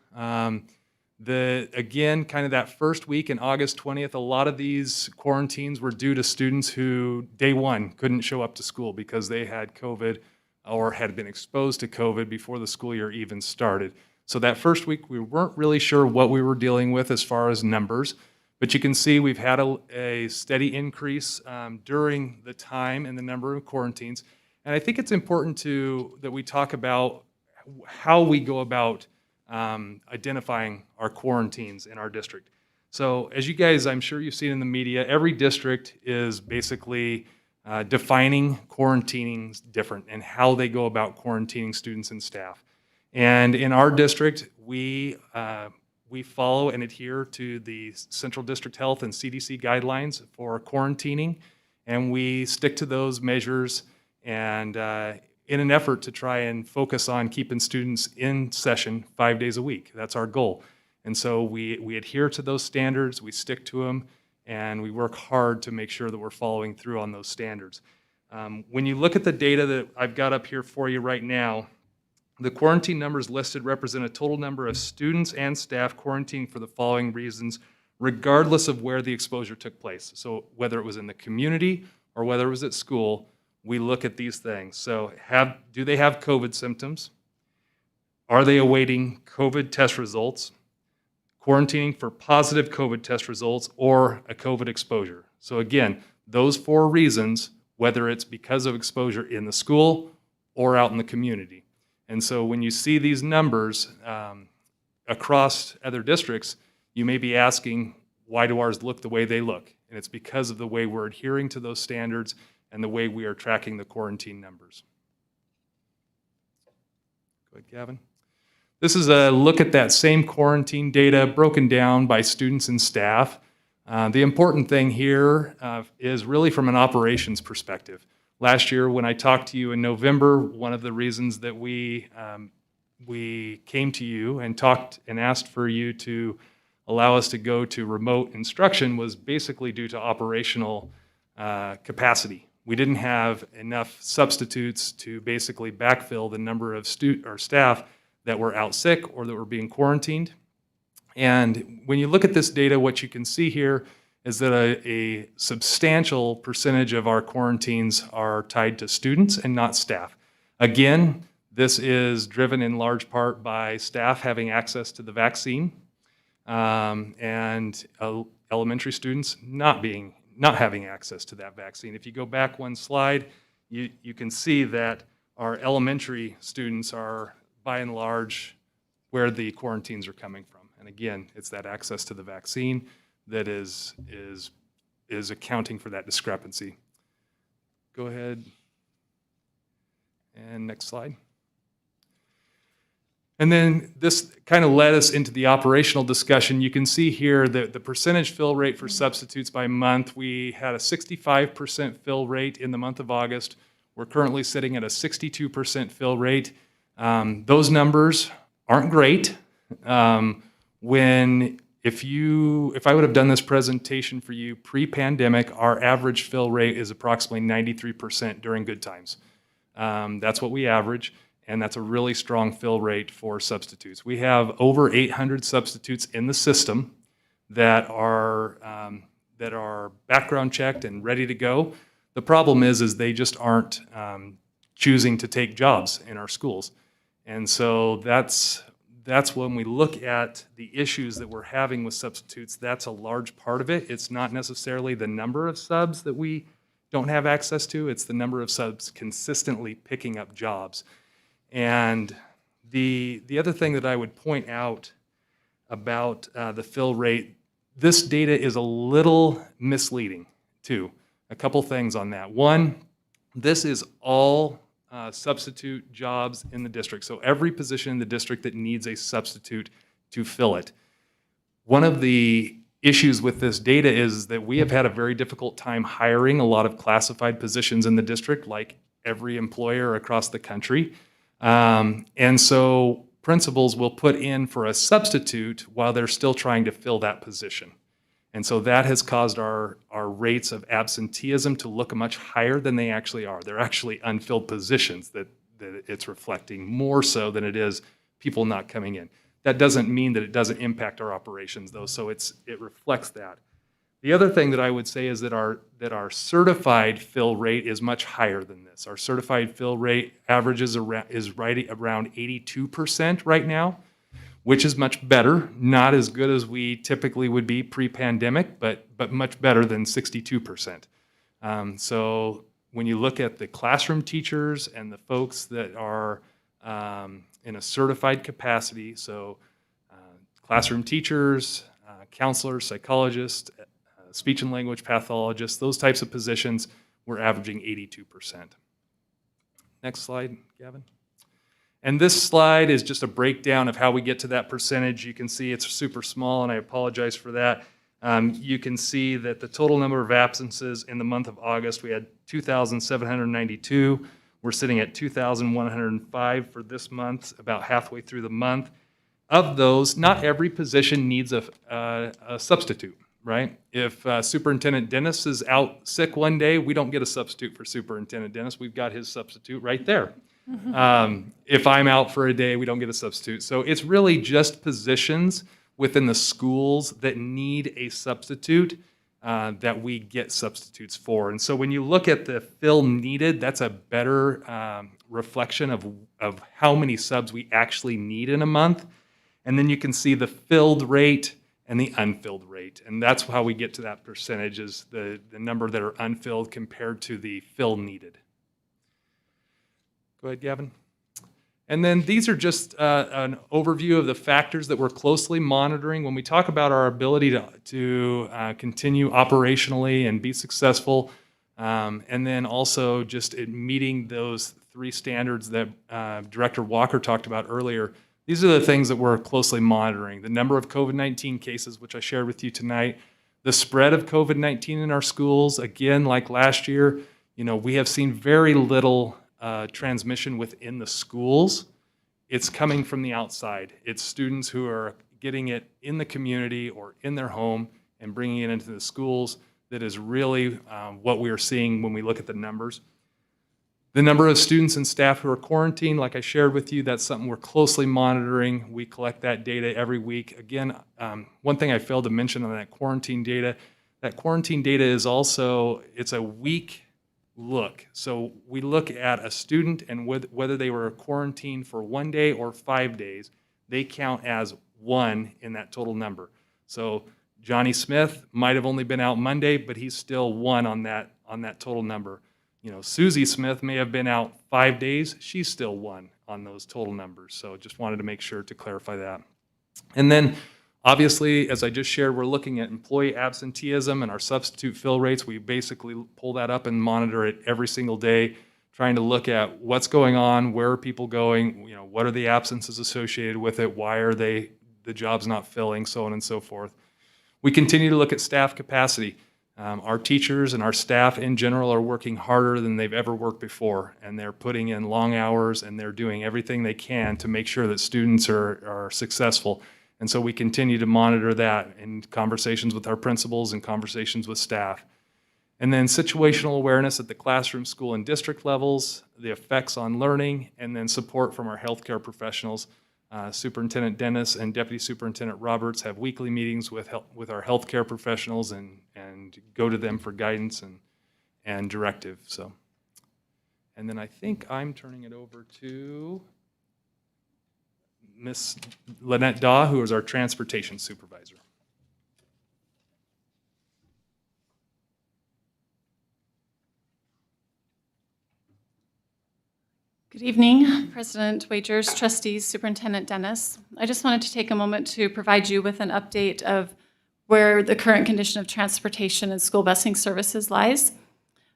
Again, kind of that first week in August 20th, a lot of these quarantines were due to students who, day one, couldn't show up to school because they had COVID or had been exposed to COVID before the school year even started. So that first week, we weren't really sure what we were dealing with as far as numbers, but you can see we've had a steady increase during the time and the number of quarantines. And I think it's important that we talk about how we go about identifying our quarantines in our district. So as you guys, I'm sure you've seen in the media, every district is basically defining quarantining different and how they go about quarantining students and staff. And in our district, we follow and adhere to the Central District Health and CDC guidelines for quarantining, and we stick to those measures and in an effort to try and focus on keeping students in session 5 days a week. That's our goal. And so we adhere to those standards, we stick to them, and we work hard to make sure that we're following through on those standards. When you look at the data that I've got up here for you right now, the quarantine numbers listed represent a total number of students and staff quarantining for the following reasons, regardless of where the exposure took place. So whether it was in the community or whether it was at school, we look at these things. So do they have COVID symptoms? Are they awaiting COVID test results? Quarantining for positive COVID test results or a COVID exposure. So again, those 4 reasons, whether it's because of exposure in the school or out in the community. And so when you see these numbers across other districts, you may be asking, why do ours look the way they look? And it's because of the way we're adhering to those standards and the way we are tracking the quarantine numbers. Go ahead, Gavin. This is a look at that same quarantine data broken down by students and staff. The important thing here is really from an operations perspective. Last year, when I talked to you in November, one of the reasons that we came to you and talked and asked for you to allow us to go to remote instruction was basically due to operational capacity. We didn't have enough substitutes to basically backfill the number of staff that were out sick or that were being quarantined. And when you look at this data, what you can see here is that a substantial percentage of our quarantines are tied to students and not staff. Again, this is driven in large part by staff having access to the vaccine and elementary students not having access to that vaccine. If you go back one slide, you can see that our elementary students are by and large where the quarantines are coming from. And again, it's that access to the vaccine that is accounting for that discrepancy. Go ahead. And next slide. And then this kind of led us into the operational discussion. You can see here that the percentage fill rate for substitutes by month, we had a 65% fill rate in the month of August. We're currently sitting at a 62% fill rate. Those numbers aren't great. If I would have done this presentation for you pre-pandemic, our average fill rate is approximately 93% during good times. That's what we average, and that's a really strong fill rate for substitutes. We have over 800 substitutes in the system that are background checked and ready to go. The problem is they just aren't choosing to take jobs in our schools. And so that's when we look at the issues that we're having with substitutes, that's a large part of it. It's not necessarily the number of subs that we don't have access to, it's the number of subs consistently picking up jobs. And the other thing that I would point out about the fill rate, this data is a little misleading too. A couple things on that. One, this is all substitute jobs in the district. So every position in the district that needs a substitute to fill it. One of the issues with this data is that we have had a very difficult time hiring a lot of classified positions in the district, like every employer across the country. And so principals will put in for a substitute while they're still trying to fill that position. And so that has caused our rates of absenteeism to look much higher than they actually are. They're actually unfilled positions that it's reflecting more so than it is people not coming in. That doesn't mean that it doesn't impact our operations, though, so it reflects that. The other thing that I would say is that our certified fill rate is much higher than this. Our certified fill rate averages is right around 82% right now, which is much better. Not as good as we typically would be pre-pandemic, but much better than 62%. So when you look at the classroom teachers and the folks that are in a certified capacity, so classroom teachers, counselors, psychologists, speech and language pathologists, those types of positions, we're averaging 82%. Next slide, Gavin. And this slide is just a breakdown of how we get to that percentage. You can see it's super small, and I apologize for that. You can see that the total number of absences in the month of August, we had 2,792. We're sitting at 2,105 for this month, about halfway through the month. Of those, not every position needs a substitute, right? If Superintendent Dennis is out sick one day, we don't get a substitute for Superintendent Dennis. We've got his substitute right there. If I'm out for a day, we don't get a substitute. So it's really just positions within the schools that need a substitute that we get substitutes for. And so when you look at the fill needed, that's a better reflection of how many subs we actually need in a month. And then you can see the filled rate and the unfilled rate. And that's how we get to that percentage, is the number that are unfilled compared to the fill needed. Go ahead, Gavin. And then these are just an overview of the factors that we're closely monitoring when we talk about our ability to continue operationally and be successful. And then also just meeting those 3 standards that Director Walker talked about earlier. These are the things that we're closely monitoring. The number of COVID-19 cases, which I shared with you tonight, the spread of COVID-19 in our schools. Again, like last year, we have seen very little transmission within the schools. It's coming from the outside. It's students who are getting it in the community or in their home and bringing it into the schools. That is really what we are seeing when we look at the numbers. The number of students and staff who are quarantined, like I shared with you, that's something we're closely monitoring. We collect that data every week. Again, one thing I failed to mention on that quarantine data is also, it's a week look. So we look at a student and whether they were quarantined for 1 day or 5 days, they count as 1 in that total number. So Johnny Smith might have only been out Monday, but he's still 1 on that total number. Susie Smith may have been out 5 days. She's still 1 on those total numbers. So just wanted to make sure to clarify that. And then obviously, as I just shared, we're looking at employee absenteeism and our substitute fill rates. We basically pull that up and monitor it every single day, trying to look at what's going on, where are people going, what are the absences associated with it, why are the jobs not filling, so on and so forth. We continue to look at staff capacity. Our teachers and our staff in general are working harder than they've ever worked before, and they're putting in long hours and they're doing everything they can to make sure that students are successful. And so we continue to monitor that in conversations with our principals and conversations with staff. And then situational awareness at the classroom, school, and district levels, the effects on learning, and then support from our healthcare professionals. Superintendent Dennis and Deputy Superintendent Roberts have weekly meetings with our healthcare professionals and go to them for guidance and directive. So, and then I think I'm turning it over to Miss Lynette Daw, who is our transportation supervisor. Good evening, President Wagers, trustees, Superintendent Dennis. I just wanted to take a moment to provide you with an update of where the current condition of transportation and school busing services lies.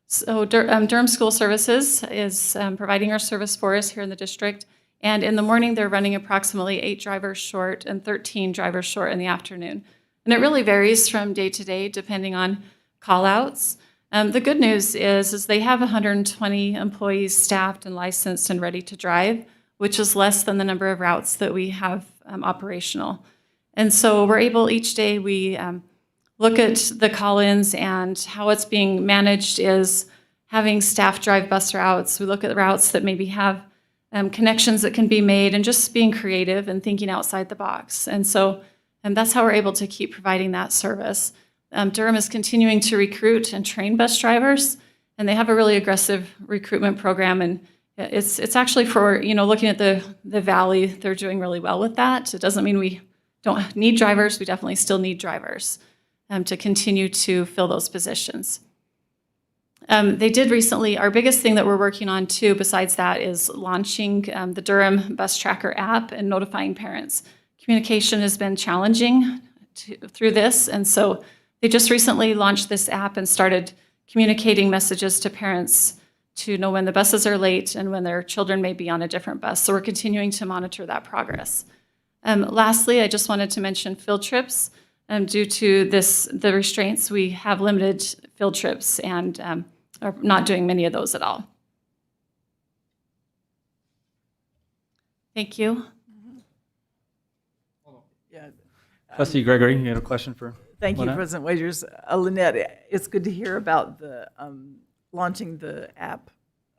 So Durham School Services is providing our service for us here in the district. And in the morning, they're running approximately 8 drivers short and 13 drivers short in the afternoon. And it really varies from day to day, depending on call-outs. The good news is they have 120 employees staffed and licensed and ready to drive, which is less than the number of routes that we have operational. And so we're able, each day we look at the call-ins, and how it's being managed is having staff drive bus routes. We look at the routes that maybe have connections that can be made, and just being creative and thinking outside the box. And so that's how we're able to keep providing that service. Durham is continuing to recruit and train bus drivers, and they have a really aggressive recruitment program. And it's actually for, looking at the valley, they're doing really well with that. It doesn't mean we don't need drivers. We definitely still need drivers to continue to fill those positions. They did recently, our biggest thing that we're working on too, besides that, is launching the Durham Bus Tracker app and notifying parents. Communication has been challenging through this, and so they just recently launched this app and started communicating messages to parents to know when the buses are late and when their children may be on a different bus. So we're continuing to monitor that progress. Lastly, I just wanted to mention field trips. Due to the restraints, we have limited field trips and are not doing many of those at all. Thank you. Yeah. Trustee Gregory, you had a question for Thank you, Lynette? President Wagers. Lynette, it's good to hear about the launching the app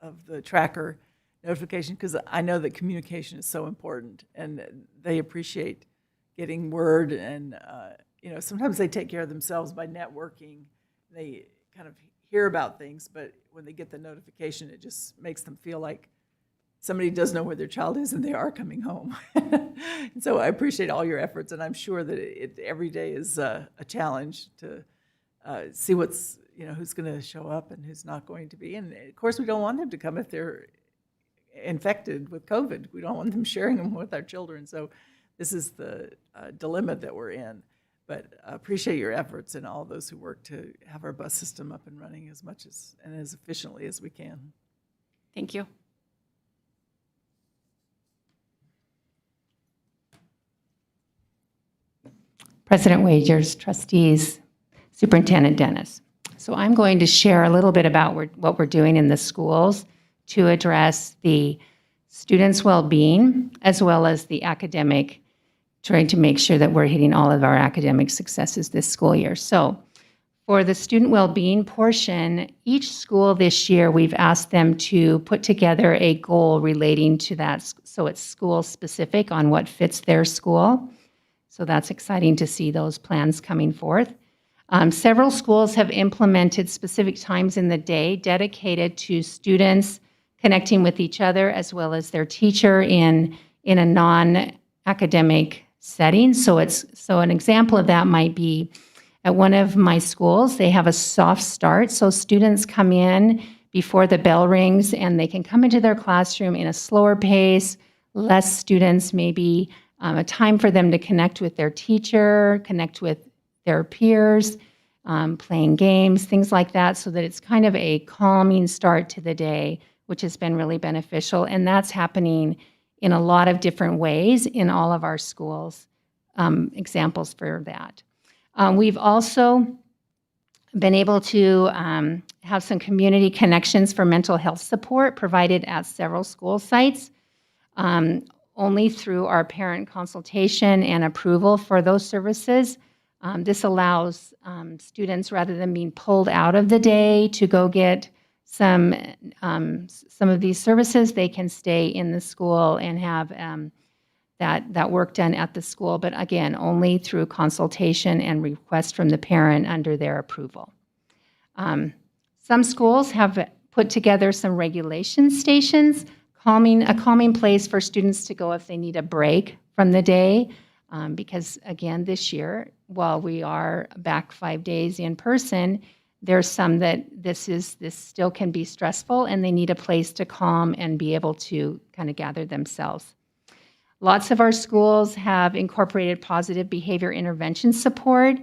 of the tracker notification, because I know that communication is so important, and they appreciate getting word, and sometimes they take care of themselves by networking. They kind of hear about things, but when they get the notification, it just makes them feel like somebody does know where their child is and they are coming home. And so I appreciate all your efforts, and I'm sure that every day is a challenge to see what's, who's going to show up and who's not going to be. And of course, we don't want them to come if they're infected with COVID. We don't want them sharing them with our children. So this is the dilemma that we're in. But I appreciate your efforts and all those who work to have our bus system up and running as much and as efficiently as we can. Thank you. President Wagers, trustees, Superintendent Dennis. So I'm going to share a little bit about what we're doing in the schools to address the students' well-being as well as the academic, trying to make sure that we're hitting all of our academic successes this school year. So for the student well-being portion, each school this year, we've asked them to put together a goal relating to that, so it's school-specific on what fits their school. So that's exciting to see those plans coming forth. Several schools have implemented specific times in the day dedicated to students connecting with each other as well as their teacher in a non-academic setting. So an example of that might be at one of my schools, they have a soft start. So students come in before the bell rings and they can come into their classroom in a slower pace, less students, maybe a time for them to connect with their teacher, connect with their peers, playing games, things like that, so that it's kind of a calming start to the day, which has been really beneficial. And that's happening in a lot of different ways in all of our schools, examples for that. We've also been able to have some community connections for mental health support provided at several school sites. Only through our parent consultation and approval for those services. This allows students, rather than being pulled out of the day to go get some of these services, they can stay in the school and have that work done at the school, but again, only through consultation and request from the parent under their approval. Some schools have put together some regulation stations, a calming place for students to go if they need a break from the day, because again, this year, while we are back 5 days in person, there's some that this still can be stressful and they need a place to calm and be able to kind of gather themselves. Lots of our schools have incorporated positive behavior intervention support.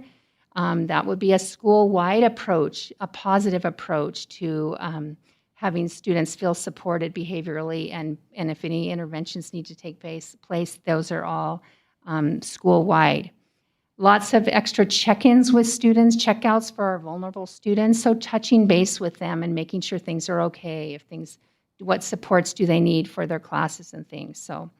That would be a school-wide approach, a positive approach to having students feel supported behaviorally, and if any interventions need to take place, those are all school-wide. Lots of extra check-ins with students, checkouts for our vulnerable students, so touching base with them and making sure things are okay, what supports do they need for their classes and things. So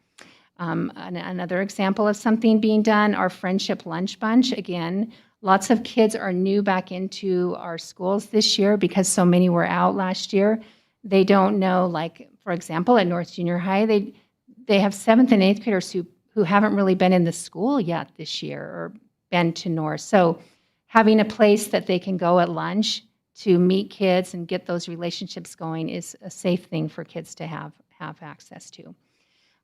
another example of something being done, our Friendship Lunch Bunch. Again, lots of kids are new back into our schools this year because so many were out last year. They don't know, like, for example, at North Junior High, they have 7th and 8th graders who haven't really been in the school yet this year or been to North. So having a place that they can go at lunch to meet kids and get those relationships going is a safe thing for kids to have access to.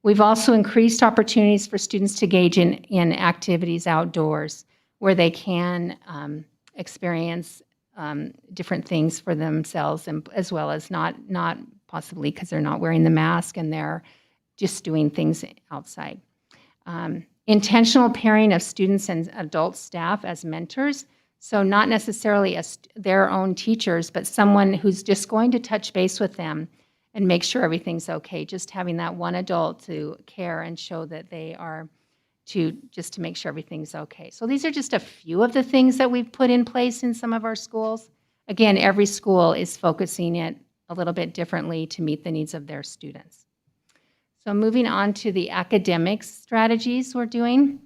We've also increased opportunities for students to engage in activities outdoors where they can experience different things for themselves, and as well as not possibly because they're not wearing the mask and they're just doing things outside. Intentional pairing of students and adult staff as mentors. So not necessarily as their own teachers, but someone who's just going to touch base with them and make sure everything's okay. Just having that one adult to care and show that they are to make sure everything's okay. So these are just a few of the things that we've put in place in some of our schools. Again, every school is focusing it a little bit differently to meet the needs of their students. So moving on to the academic strategies we're doing.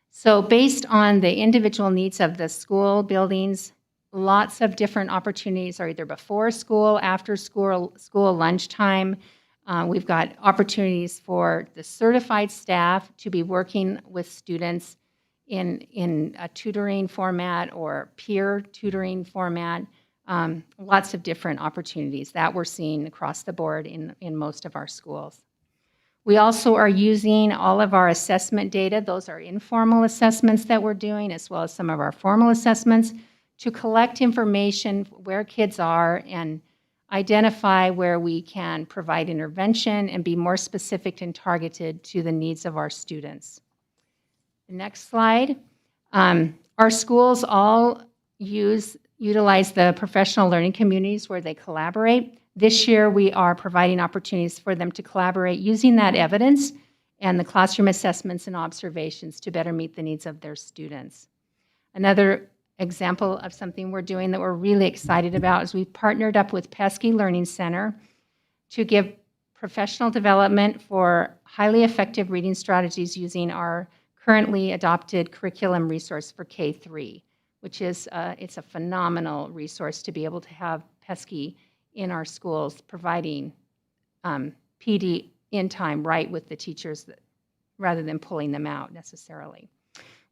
So based on the individual needs of the school buildings, lots of different opportunities are either before school, after school, lunchtime. We've got opportunities for the certified staff to be working with students in a tutoring format or peer tutoring format. Lots of different opportunities that we're seeing across the board in most of our schools. We also are using all of our assessment data. Those are informal assessments that we're doing, as well as some of our formal assessments, to collect information where kids are and identify where we can provide intervention and be more specific and targeted to the needs of our students. The next slide. Our schools all utilize the professional learning communities where they collaborate. This year, we are providing opportunities for them to collaborate using that evidence and the classroom assessments and observations to better meet the needs of their students. Another example of something we're doing that we're really excited about is we've partnered up with Pesky Learning Center to give professional development for highly effective reading strategies using our currently adopted curriculum resource for K-3, which is it's a phenomenal resource to be able to have Pesky in our schools providing PD in time right with the teachers rather than pulling them out necessarily.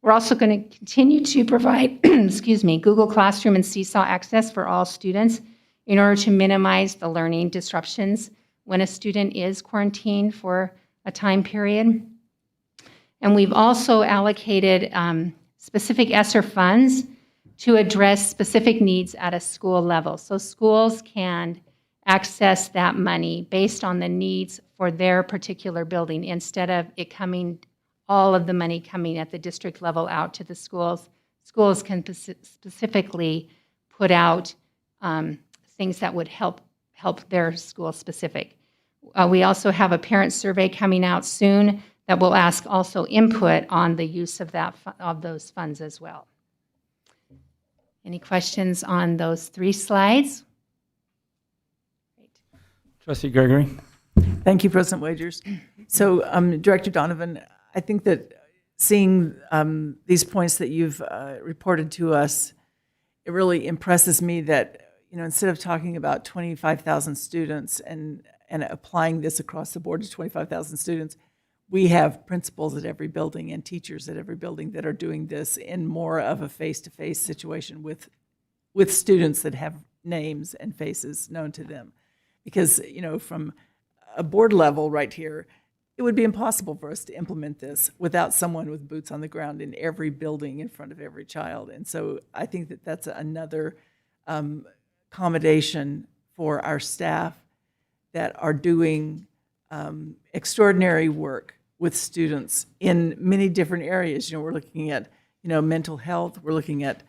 We're also going to continue to provide Google Classroom and Seesaw access for all students in order to minimize the learning disruptions when a student is quarantined for a time period. And we've also allocated specific ESSER funds to address specific needs at a school level. So schools can access that money based on the needs for their particular building instead of all of the money coming at the district level out to the schools. Schools can specifically put out things that would help their school specific. We also have a parent survey coming out soon that will ask also input on the use of those funds as well. Any questions on those 3 slides? Great. Trustee Gregory. Thank you, President Wagers. So, Director Donovan, I think that seeing these points that you've reported to us, it really impresses me that, instead of talking about 25,000 students and applying this across the board to 25,000 students, we have principals at every building and teachers at every building that are doing this in more of a face-to-face situation with students that have names and faces known to them. Because, from a board level right here, it would be impossible for us to implement this without someone with boots on the ground in every building in front of every child. And so I think that that's another accommodation for our staff that are doing extraordinary work with students in many different areas. We're looking at, mental health, we're looking at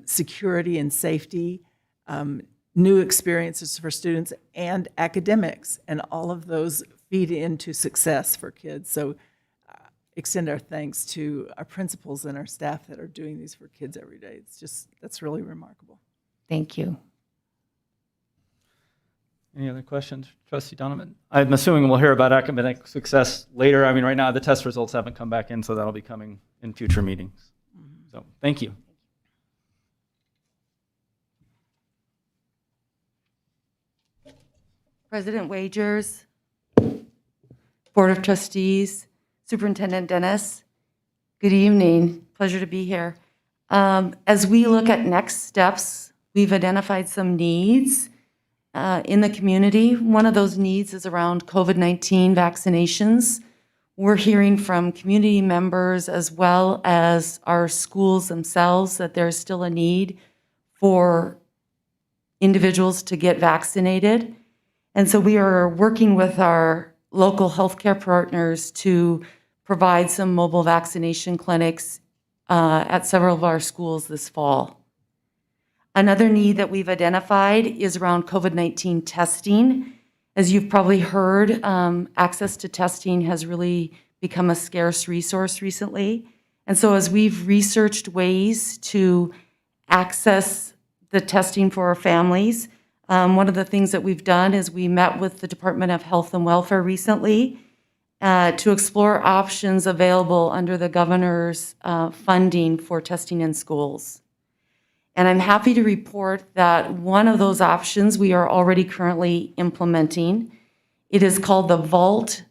security and safety, new experiences for students, and academics, and all of those feed into success for kids. So extend our thanks to our principals and our staff that are doing these for kids every day. That's really remarkable. Thank you. Any other questions? Trustee Donovan? I'm assuming we'll hear about academic success later. I mean, right now the test results haven't come back in, so that'll be coming in future meetings. So thank you. President Wagers, Board of Trustees, Superintendent Dennis, good evening. Pleasure to be here. As we look at next steps, we've identified some needs in the community. One of those needs is around COVID-19 vaccinations. We're hearing from community members as well as our schools themselves that there's still a need for individuals to get vaccinated. And so we are working with our local healthcare partners to provide some mobile vaccination clinics at several of our schools this fall. Another need that we've identified is around COVID-19 testing. As you've probably heard, access to testing has really become a scarce resource recently. And so as we've researched ways to access the testing for our families, one of the things that we've done is we met with the Department of Health and Welfare recently to explore options available under the governor's funding for testing in schools. And I'm happy to report that one of those options we are already currently implementing. It is called the VAULT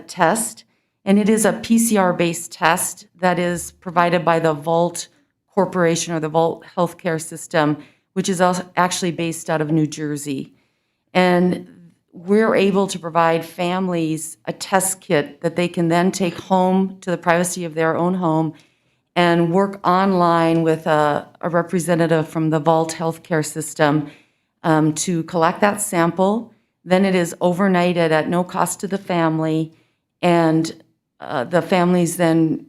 test, and it is a PCR-based test that is provided by the VAULT Corporation or the VAULT Healthcare System, which is also actually based out of New Jersey. And we're able to provide families a test kit that they can then take home to the privacy of their own home and work online with a representative from the VAULT Healthcare System to collect that sample. Then it is overnighted at no cost to the family, and the families then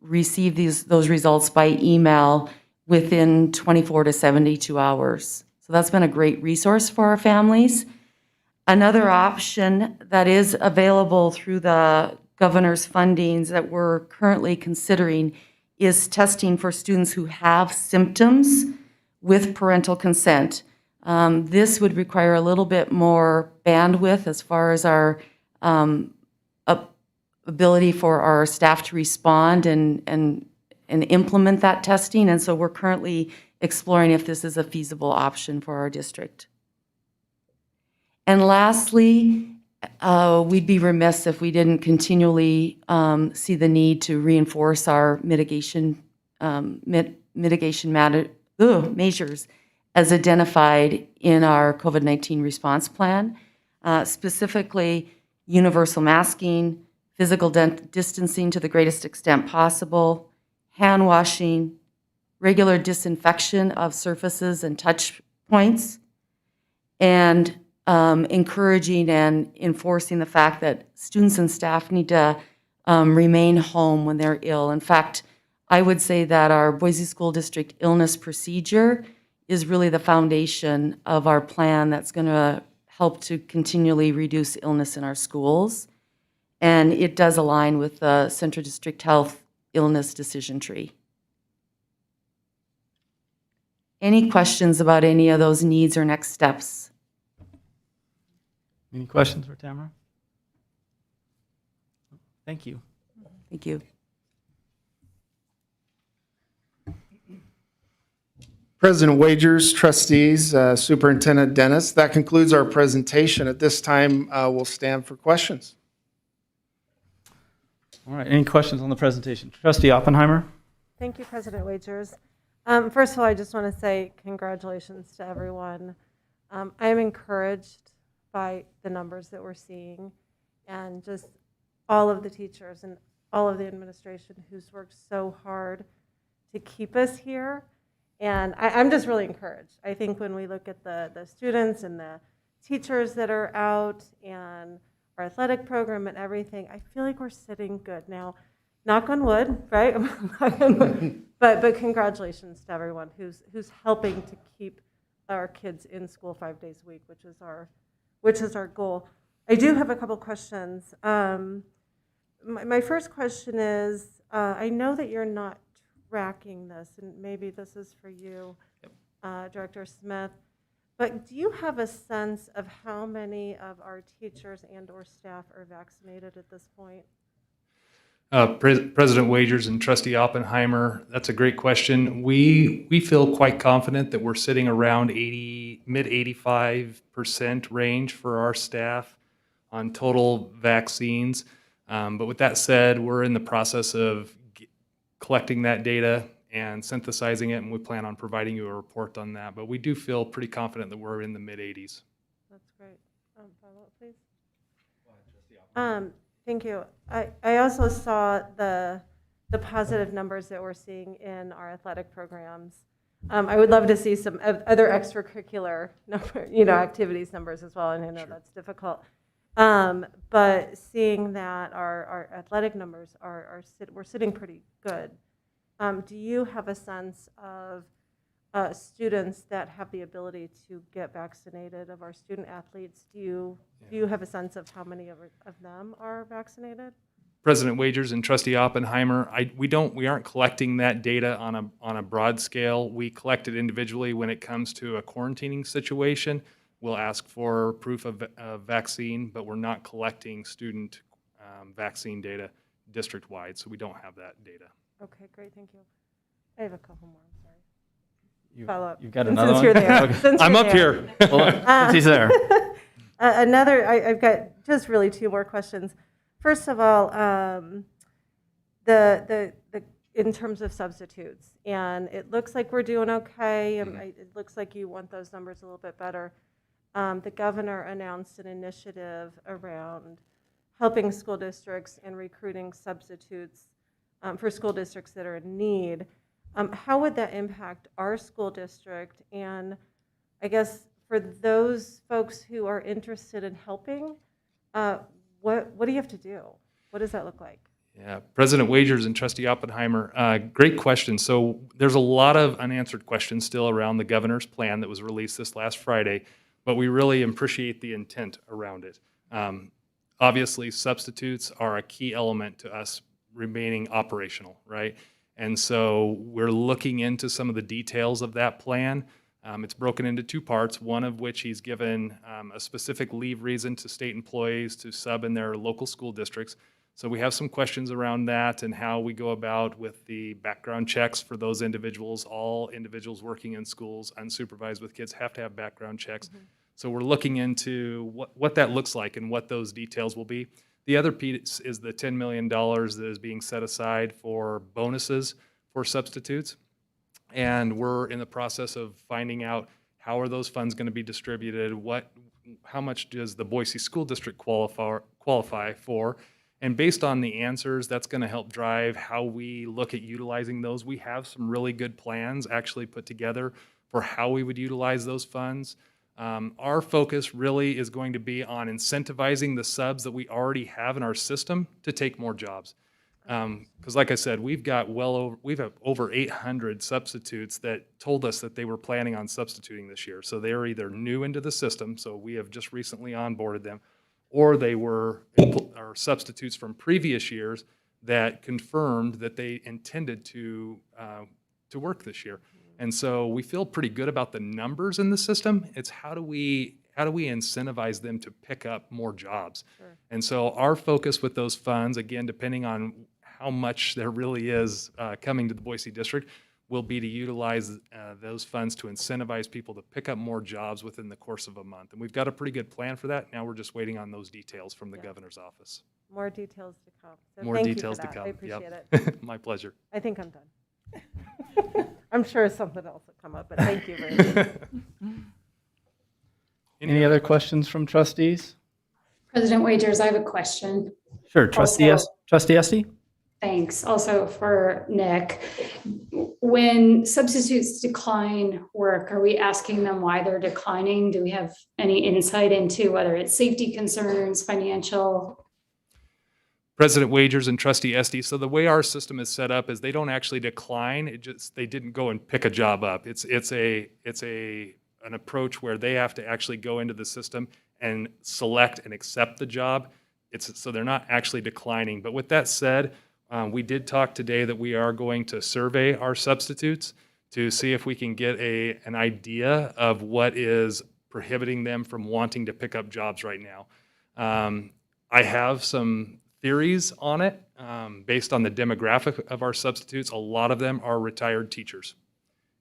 receive those results by email within 24 to 72 hours. So that's been a great resource for our families. Another option that is available through the governor's fundings that we're currently considering is testing for students who have symptoms with parental consent. This would require a little bit more bandwidth as far as our ability for our staff to respond and implement that testing. And so we're currently exploring if this is a feasible option for our district. And lastly, we'd be remiss if we didn't continually see the need to reinforce our mitigation measures as identified in our COVID-19 response plan, specifically universal masking, physical distancing to the greatest extent possible, hand washing, regular disinfection of surfaces and touch points, and encouraging and enforcing the fact that students and staff need to remain home when they're ill. In fact, I would say that our Boise School District illness procedure is really the foundation of our plan that's going to help to continually reduce illness in our schools. And it does align with the Central District Health illness decision tree. Any questions about any of those needs or next steps? Any questions for Tamara? Thank you. Thank you. President Wagers, trustees, Superintendent Dennis, that concludes our presentation. At this time, we'll stand for questions. All right, any questions on the presentation? Trustee Oppenheimer? Thank you, President Wagers. First of all, I just want to say congratulations to everyone. I am encouraged by the numbers that we're seeing and just all of the teachers and all of the administration who's worked so hard to keep us here. And I'm just really encouraged. I think when we look at the students and the teachers that are out and our athletic program and everything, I feel like we're sitting good. Now, knock on wood, right? But congratulations to everyone who's helping to keep our kids in school 5 days a week, which is our goal. I do have a couple questions. My first question is, I know that you're not tracking this, and maybe this is for you, Director Smith, but do you have a sense of how many of our teachers and or staff are vaccinated at this point? President Wagers and Trustee Oppenheimer, that's a great question. We feel quite confident that we're sitting around mid 85% range for our staff on total vaccines. But with that said, we're in the process of collecting that data and synthesizing it, and we plan on providing you a report on that. But we do feel pretty confident that we're in the mid 80s. That's great. Follow-up, please. Thank you. I also saw the positive numbers that we're seeing in our athletic programs. I would love to see some other extracurricular activities numbers as well, and I know that's difficult. But seeing that our athletic numbers we're sitting pretty good. Do you have a sense of students that have the ability to get vaccinated, of our student athletes? Do you have a sense of how many of them are vaccinated? President Wagers and Trustee Oppenheimer, we aren't collecting that data on a broad scale. We collect it individually when it comes to a quarantining situation. We'll ask for proof of vaccine, but we're not collecting student vaccine data district-wide, so we don't have that data. Okay, great, thank you. I have a couple more, I'm sorry. Follow-up. You've got another Since one? you're there. Okay. Since I'm you're up there. here. Well, since he's there. I've got just really two more questions. First of all, the in terms of substitutes, and it looks like we're doing okay. It looks like you want those numbers a little bit better. The governor announced an initiative around helping school districts and recruiting substitutes for school districts that are in need. How would that impact our school district? And I guess for those folks who are interested in helping, what do you have to do? What does that look like? Yeah, President Wagers and Trustee Oppenheimer, great question. So there's a lot of unanswered questions still around the governor's plan that was released this last Friday, but we really appreciate the intent around it. Obviously, substitutes are a key element to us remaining operational, right? And so we're looking into some of the details of that plan. It's broken into two parts, one of which he's given a specific leave reason to state employees to sub in their local school districts. So we have some questions around that and how we go about with the background checks for those individuals. All individuals working in schools unsupervised with kids have to have background checks. Mm-hmm. So we're looking into what that looks like and what those details will be. The other piece is the $10 million that is being set aside for bonuses for substitutes. And we're in the process of finding out how are those funds going to be distributed, how much does the Boise School District qualify for, and based on the answers, that's going to help drive how we look at utilizing those. We have some really good plans actually put together for how we would utilize those funds. Our focus really is going to be on incentivizing the subs that we already have in our system to take more jobs. Because like I said, we've got over 800 substitutes that told us that they were planning on substituting this year. So they're either new into the system, so we have just recently onboarded them, or they were substitutes from previous years that confirmed that they intended to work this year. And so we feel pretty good about the numbers in the system. It's how do we incentivize them to pick up more jobs? Sure. And so our focus with those funds, again, depending on how much there really is coming to the Boise District, will be to utilize those funds to incentivize people to pick up more jobs within the course of a month. And we've got a pretty good plan for that. Now we're just waiting on those details from the governor's office. More details to come. So more thank details you for to that. come. I appreciate it. My pleasure. I think I'm done. I'm sure something else will come up, but thank you very much. Any other questions from trustees? President Wagers, I have a question. Sure, Trustee Esty? Thanks. Also for Nick, when substitutes decline work, are we asking them why they're declining? Do we have any insight into whether it's safety concerns, financial? President Wagers and Trustee Esty, so the way our system is set up is they don't actually decline. They didn't go and pick a job up. It's an approach where they have to actually go into the system and select and accept the job. So they're not actually declining. But with that said, we did talk today that we are going to survey our substitutes to see if we can get an idea of what is prohibiting them from wanting to pick up jobs right now. I have some theories on it based on the demographic of our substitutes. A lot of them are retired teachers.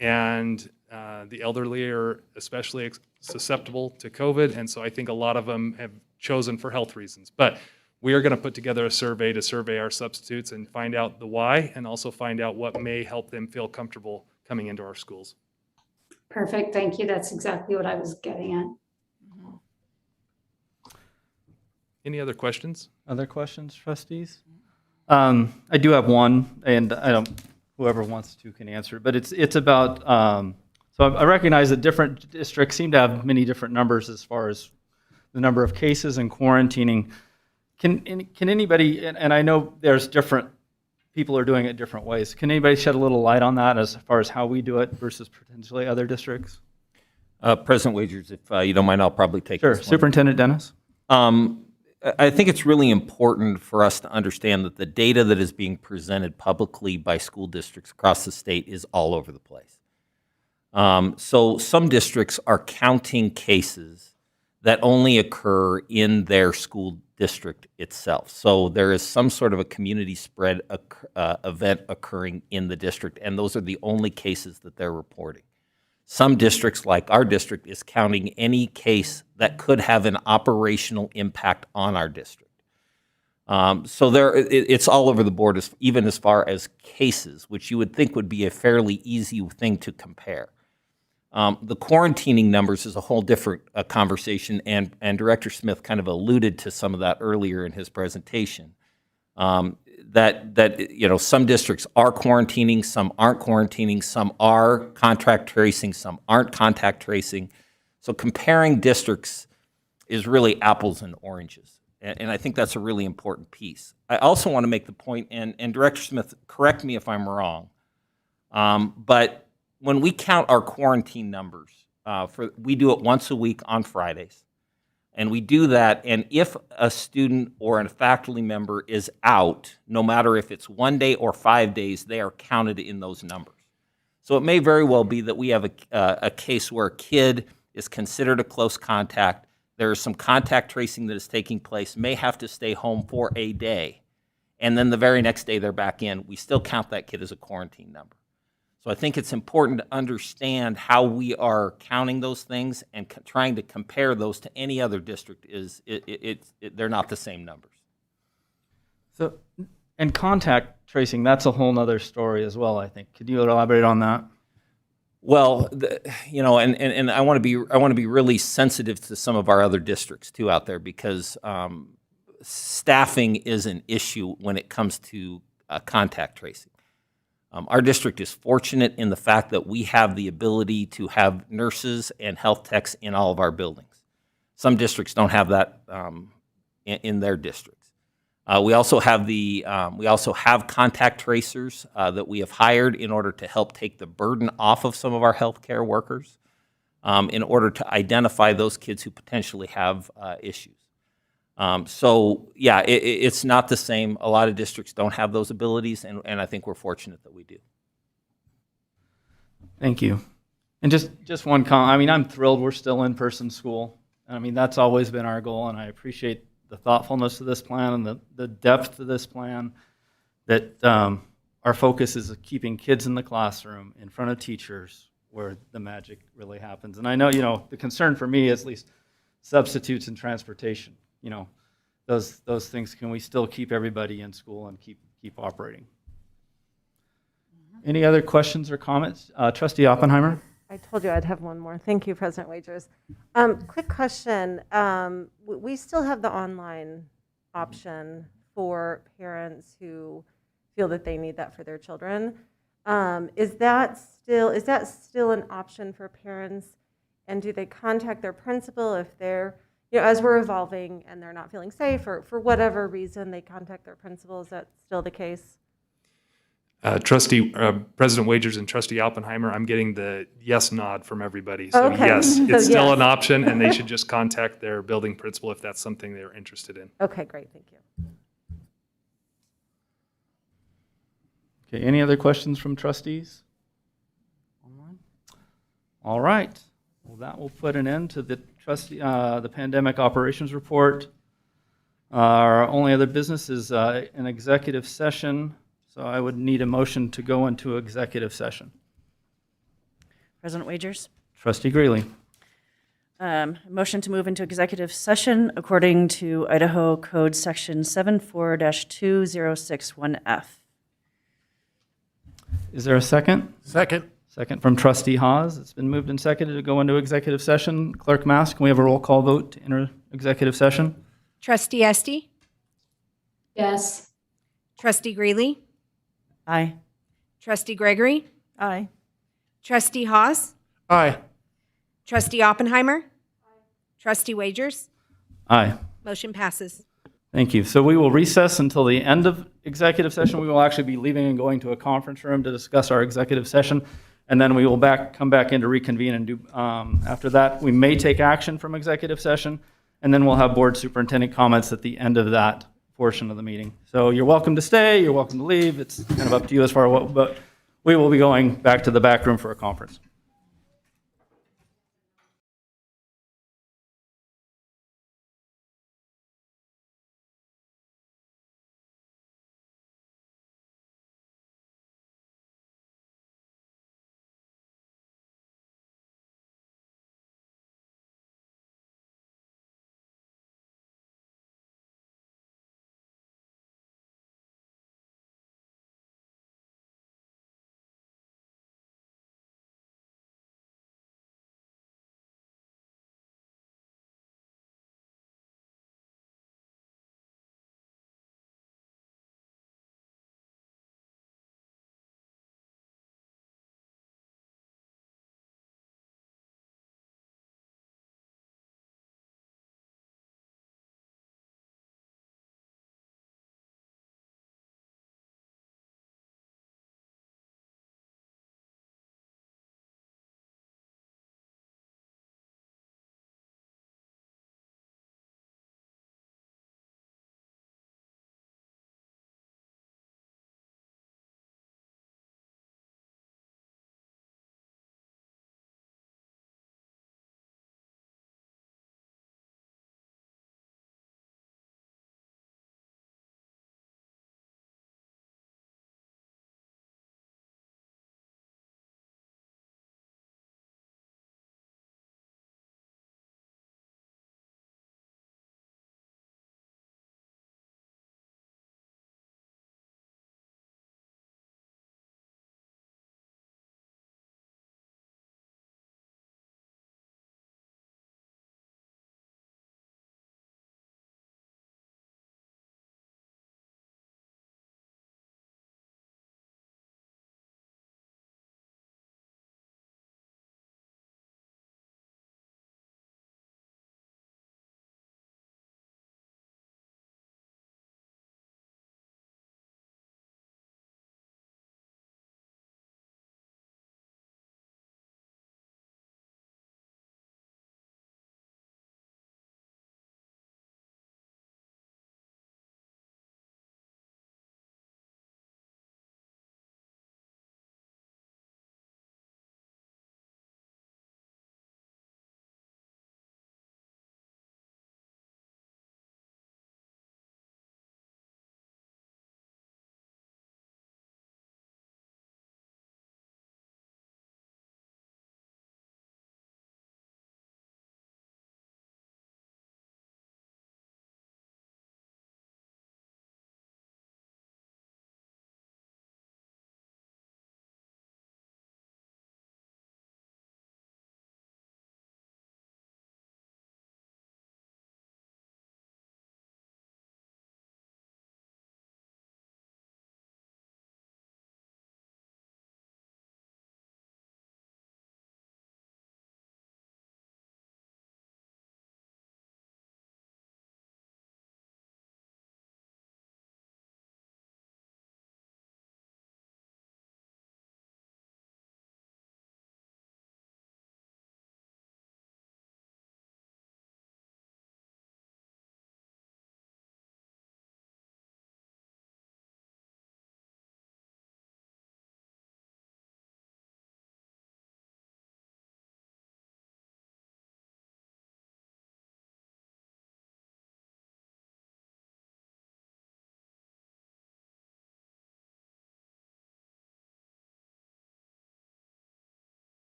And the elderly are especially susceptible to COVID, and so I think a lot of them have chosen for health reasons. But we are going to put together a survey to survey our substitutes and find out the why, and also find out what may help them feel comfortable coming into our schools. Perfect, thank you. That's exactly what I was getting at. Any other questions? Other questions, trustees? I do have one, and whoever wants to can answer, but it's about, so I recognize that different districts seem to have many different numbers as far as the number of cases and quarantining. Can anybody, and I know there's different, people are doing it different ways. Can anybody shed a little light on that as far as how we do it versus potentially other districts? President Wagers, if you don't mind, I'll probably take Sure, this one. Superintendent Dennis. I think it's really important for us to understand that the data that is being presented publicly by school districts across the state is all over the place. So some districts are counting cases that only occur in their school district itself. So there is some sort of a community spread event occurring in the district, and those are the only cases that they're reporting. Some districts, like our district, is counting any case that could have an operational impact on our district. So it's all over the board, even as far as cases, which you would think would be a fairly easy thing to compare. The quarantining numbers is a whole different conversation, and Director Smith kind of alluded to some of that earlier in his presentation. That some districts are quarantining, some aren't quarantining, some are contact tracing, some aren't contact tracing. So comparing districts is really apples and oranges, and I think that's a really important piece. I also want to make the point, and Director Smith, correct me if I'm wrong, but when we count our quarantine numbers, we do it once a week on Fridays. And we do that, and if a student or a faculty member is out, no matter if it's 1 day or 5 days, they are counted in those numbers. So it may very well be that we have a case where a kid is considered a close contact. There is some contact tracing that is taking place, may have to stay home for a day, and then the very next day they're back in. We still count that kid as a quarantine number. So I think it's important to understand how we are counting those things, and trying to compare those to any other district they're not the same numbers. So, and contact tracing, that's a whole nother story as well, I think. Could you elaborate on that? Well, and I want to be really sensitive to some of our other districts too out there, because staffing is an issue when it comes to contact tracing. Our district is fortunate in the fact that we have the ability to have nurses and health techs in all of our buildings. Some districts don't have that in their districts. We also have contact tracers that we have hired in order to help take the burden off of some of our healthcare workers, in order to identify those kids who potentially have issues. So yeah, it's not the same. A lot of districts don't have those abilities, and I think we're fortunate that we do. Thank you. And just one comment. I mean, I'm thrilled we're still in-person school. I mean, that's always been our goal, and I appreciate the thoughtfulness of this plan and the depth of this plan, that our focus is keeping kids in the classroom in front of teachers where the magic really happens. And I know, the concern for me is at least substitutes and transportation. Those things, can we still keep everybody in school and keep operating? Any other questions or comments? Trustee Oppenheimer? I told you I'd have one more. Thank you, President Wagers. Quick question. We still have the online option for parents who feel that they need that for their children. Is that still an option for parents? And do they contact their principal if they're, as we're evolving and they're not feeling safe, or for whatever reason they contact their principal? Is that still the case? President Wagers and Trustee Oppenheimer, I'm getting the yes nod from everybody. So Okay. yes, it's So still yes. an option, and they should just contact their building principal if that's something they're interested in. Okay, great, thank you. Okay, any other questions from trustees? All right. Well, that will put an end to the pandemic operations report. Our only other business is an executive session, so I would need a motion to go into executive session. President Wagers, Trustee Greeley. motion to move into executive session according to Idaho Code Section 74-2061F. Is there a second? Second. Second from Trustee Hawes. It's been moved and seconded to go into executive session. Clerk Mask, can we have a roll call vote to enter executive session? Trustee Esty? Yes. Trustee Greeley? Aye. Trustee Gregory? Aye. Trustee Hawes? Aye. Trustee Oppenheimer? Trustee Wagers? Aye. Motion passes. Thank you. So we will recess until the end of executive session. We will actually be leaving and going to a conference room to discuss our executive session. And then we will come back in to reconvene and do, after that, we may take action from executive session. And then we'll have board superintendent comments at the end of that portion of the meeting. So you're welcome to stay, you're welcome to leave. It's kind of up to you as far as what, but we will be going back to the back room for a conference.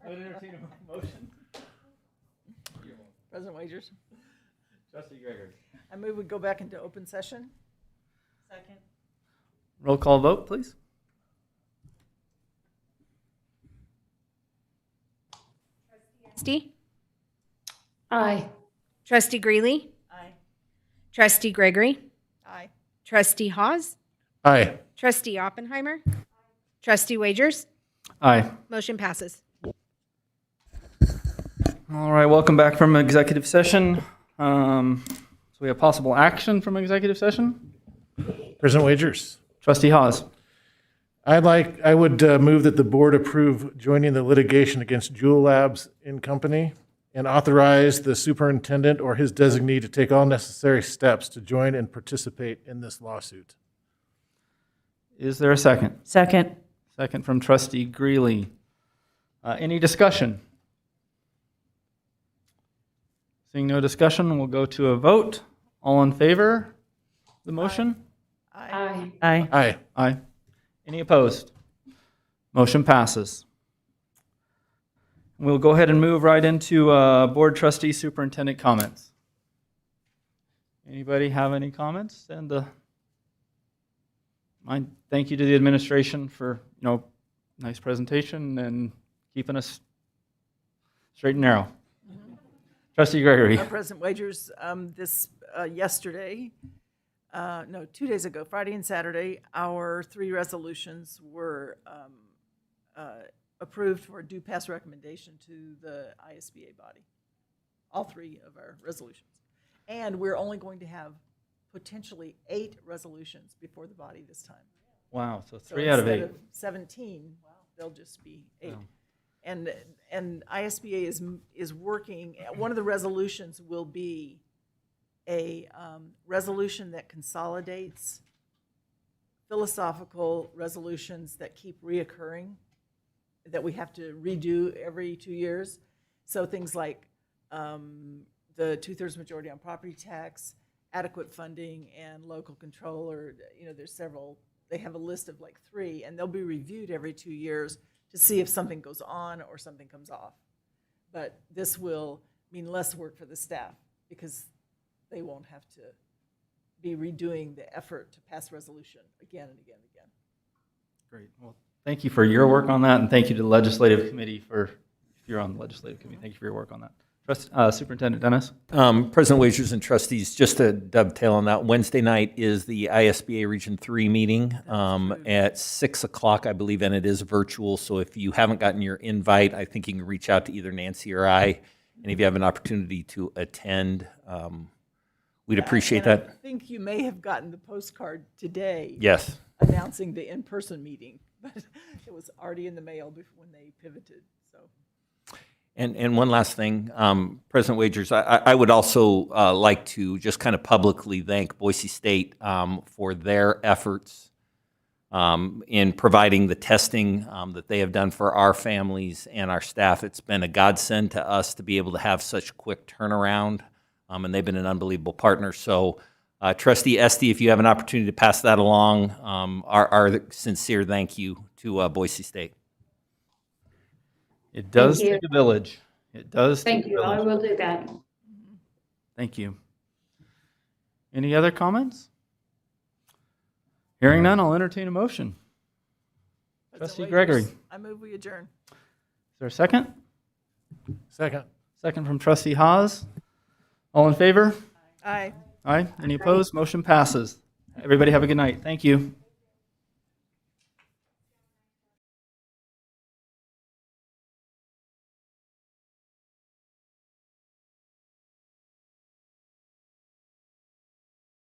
I would entertain a motion. President Wagers, Trustee Gregory. I move we go back into open session. Second. Roll call vote, please. Trustee? Aye. Trustee Greeley? Aye. Trustee Gregory? Aye. Trustee Hawes? Aye. Trustee Oppenheimer? Trustee Wagers? Aye. Motion passes. All right, welcome back from executive session. So we have possible action from executive session. President Wagers. Trustee Hawes. I would move that the board approve joining the litigation against Jewel Labs in company and authorize the superintendent or his designee to take all necessary steps to join and participate in this lawsuit. Is there a second? Second. Second from Trustee Greeley. Any discussion? Seeing no discussion, we'll go to a vote. All in favor of the motion? Aye. Aye. Aye. Aye. Any opposed? Motion passes. We'll go ahead and move right into board trustee superintendent comments. Anybody have any comments? And thank you to the administration for nice presentation and keeping us straight and narrow. Trustee Gregory. President Wagers, yesterday, 2 days ago, Friday and Saturday, our 3 resolutions were approved for due pass recommendation to the ISBA body. All 3 of our resolutions. And we're only going to have potentially 8 resolutions before the body this time. Wow, so 3 out of 8. Instead of 17, they'll just be 8. Wow. And ISBA is working. One of the resolutions will be a resolution that consolidates philosophical resolutions that keep reoccurring, that we have to redo every 2 years. So things like the 2/3 majority on property tax, adequate funding, and local control, or there's several. They have a list of like 3, and they'll be reviewed every 2 years to see if something goes on or something comes off. But this will mean less work for the staff because they won't have to be redoing the effort to pass resolution again and again and again. Great. Well, thank you for your work on that, and thank you to the legislative committee if you're on the legislative committee. Thank you for your work on that. Superintendent Dennis. President Wagers and trustees, just to dovetail on that, Wednesday night is the ISBA Region 3 meeting at 6 o'clock, I believe, and it is virtual. So if you haven't gotten your invite, I think you can reach out to either Nancy or I. And if you have an opportunity to attend, we'd appreciate that. I think you may have gotten the postcard today. Yes. Announcing the in-person meeting, but it was already in the mail before when they pivoted. So. And one last thing, President Wagers, I would also like to just kind of publicly thank Boise State for their efforts in providing the testing that they have done for our families and our staff. It's been a godsend to us to be able to have such quick turnaround, and they've been an unbelievable partner. So, Trustee Esty, if you have an opportunity to pass that along, our sincere thank you to Boise State. It does take a village. It does. Thank you. I will do that. Thank you. Any other comments? Hearing none, I'll entertain a motion. Trustee Gregory. I move we adjourn. Is there a second? Second. Second from Trustee Hawes. All in favor? Aye. Aye. Any opposed? Motion passes. Everybody have a good night. Thank you.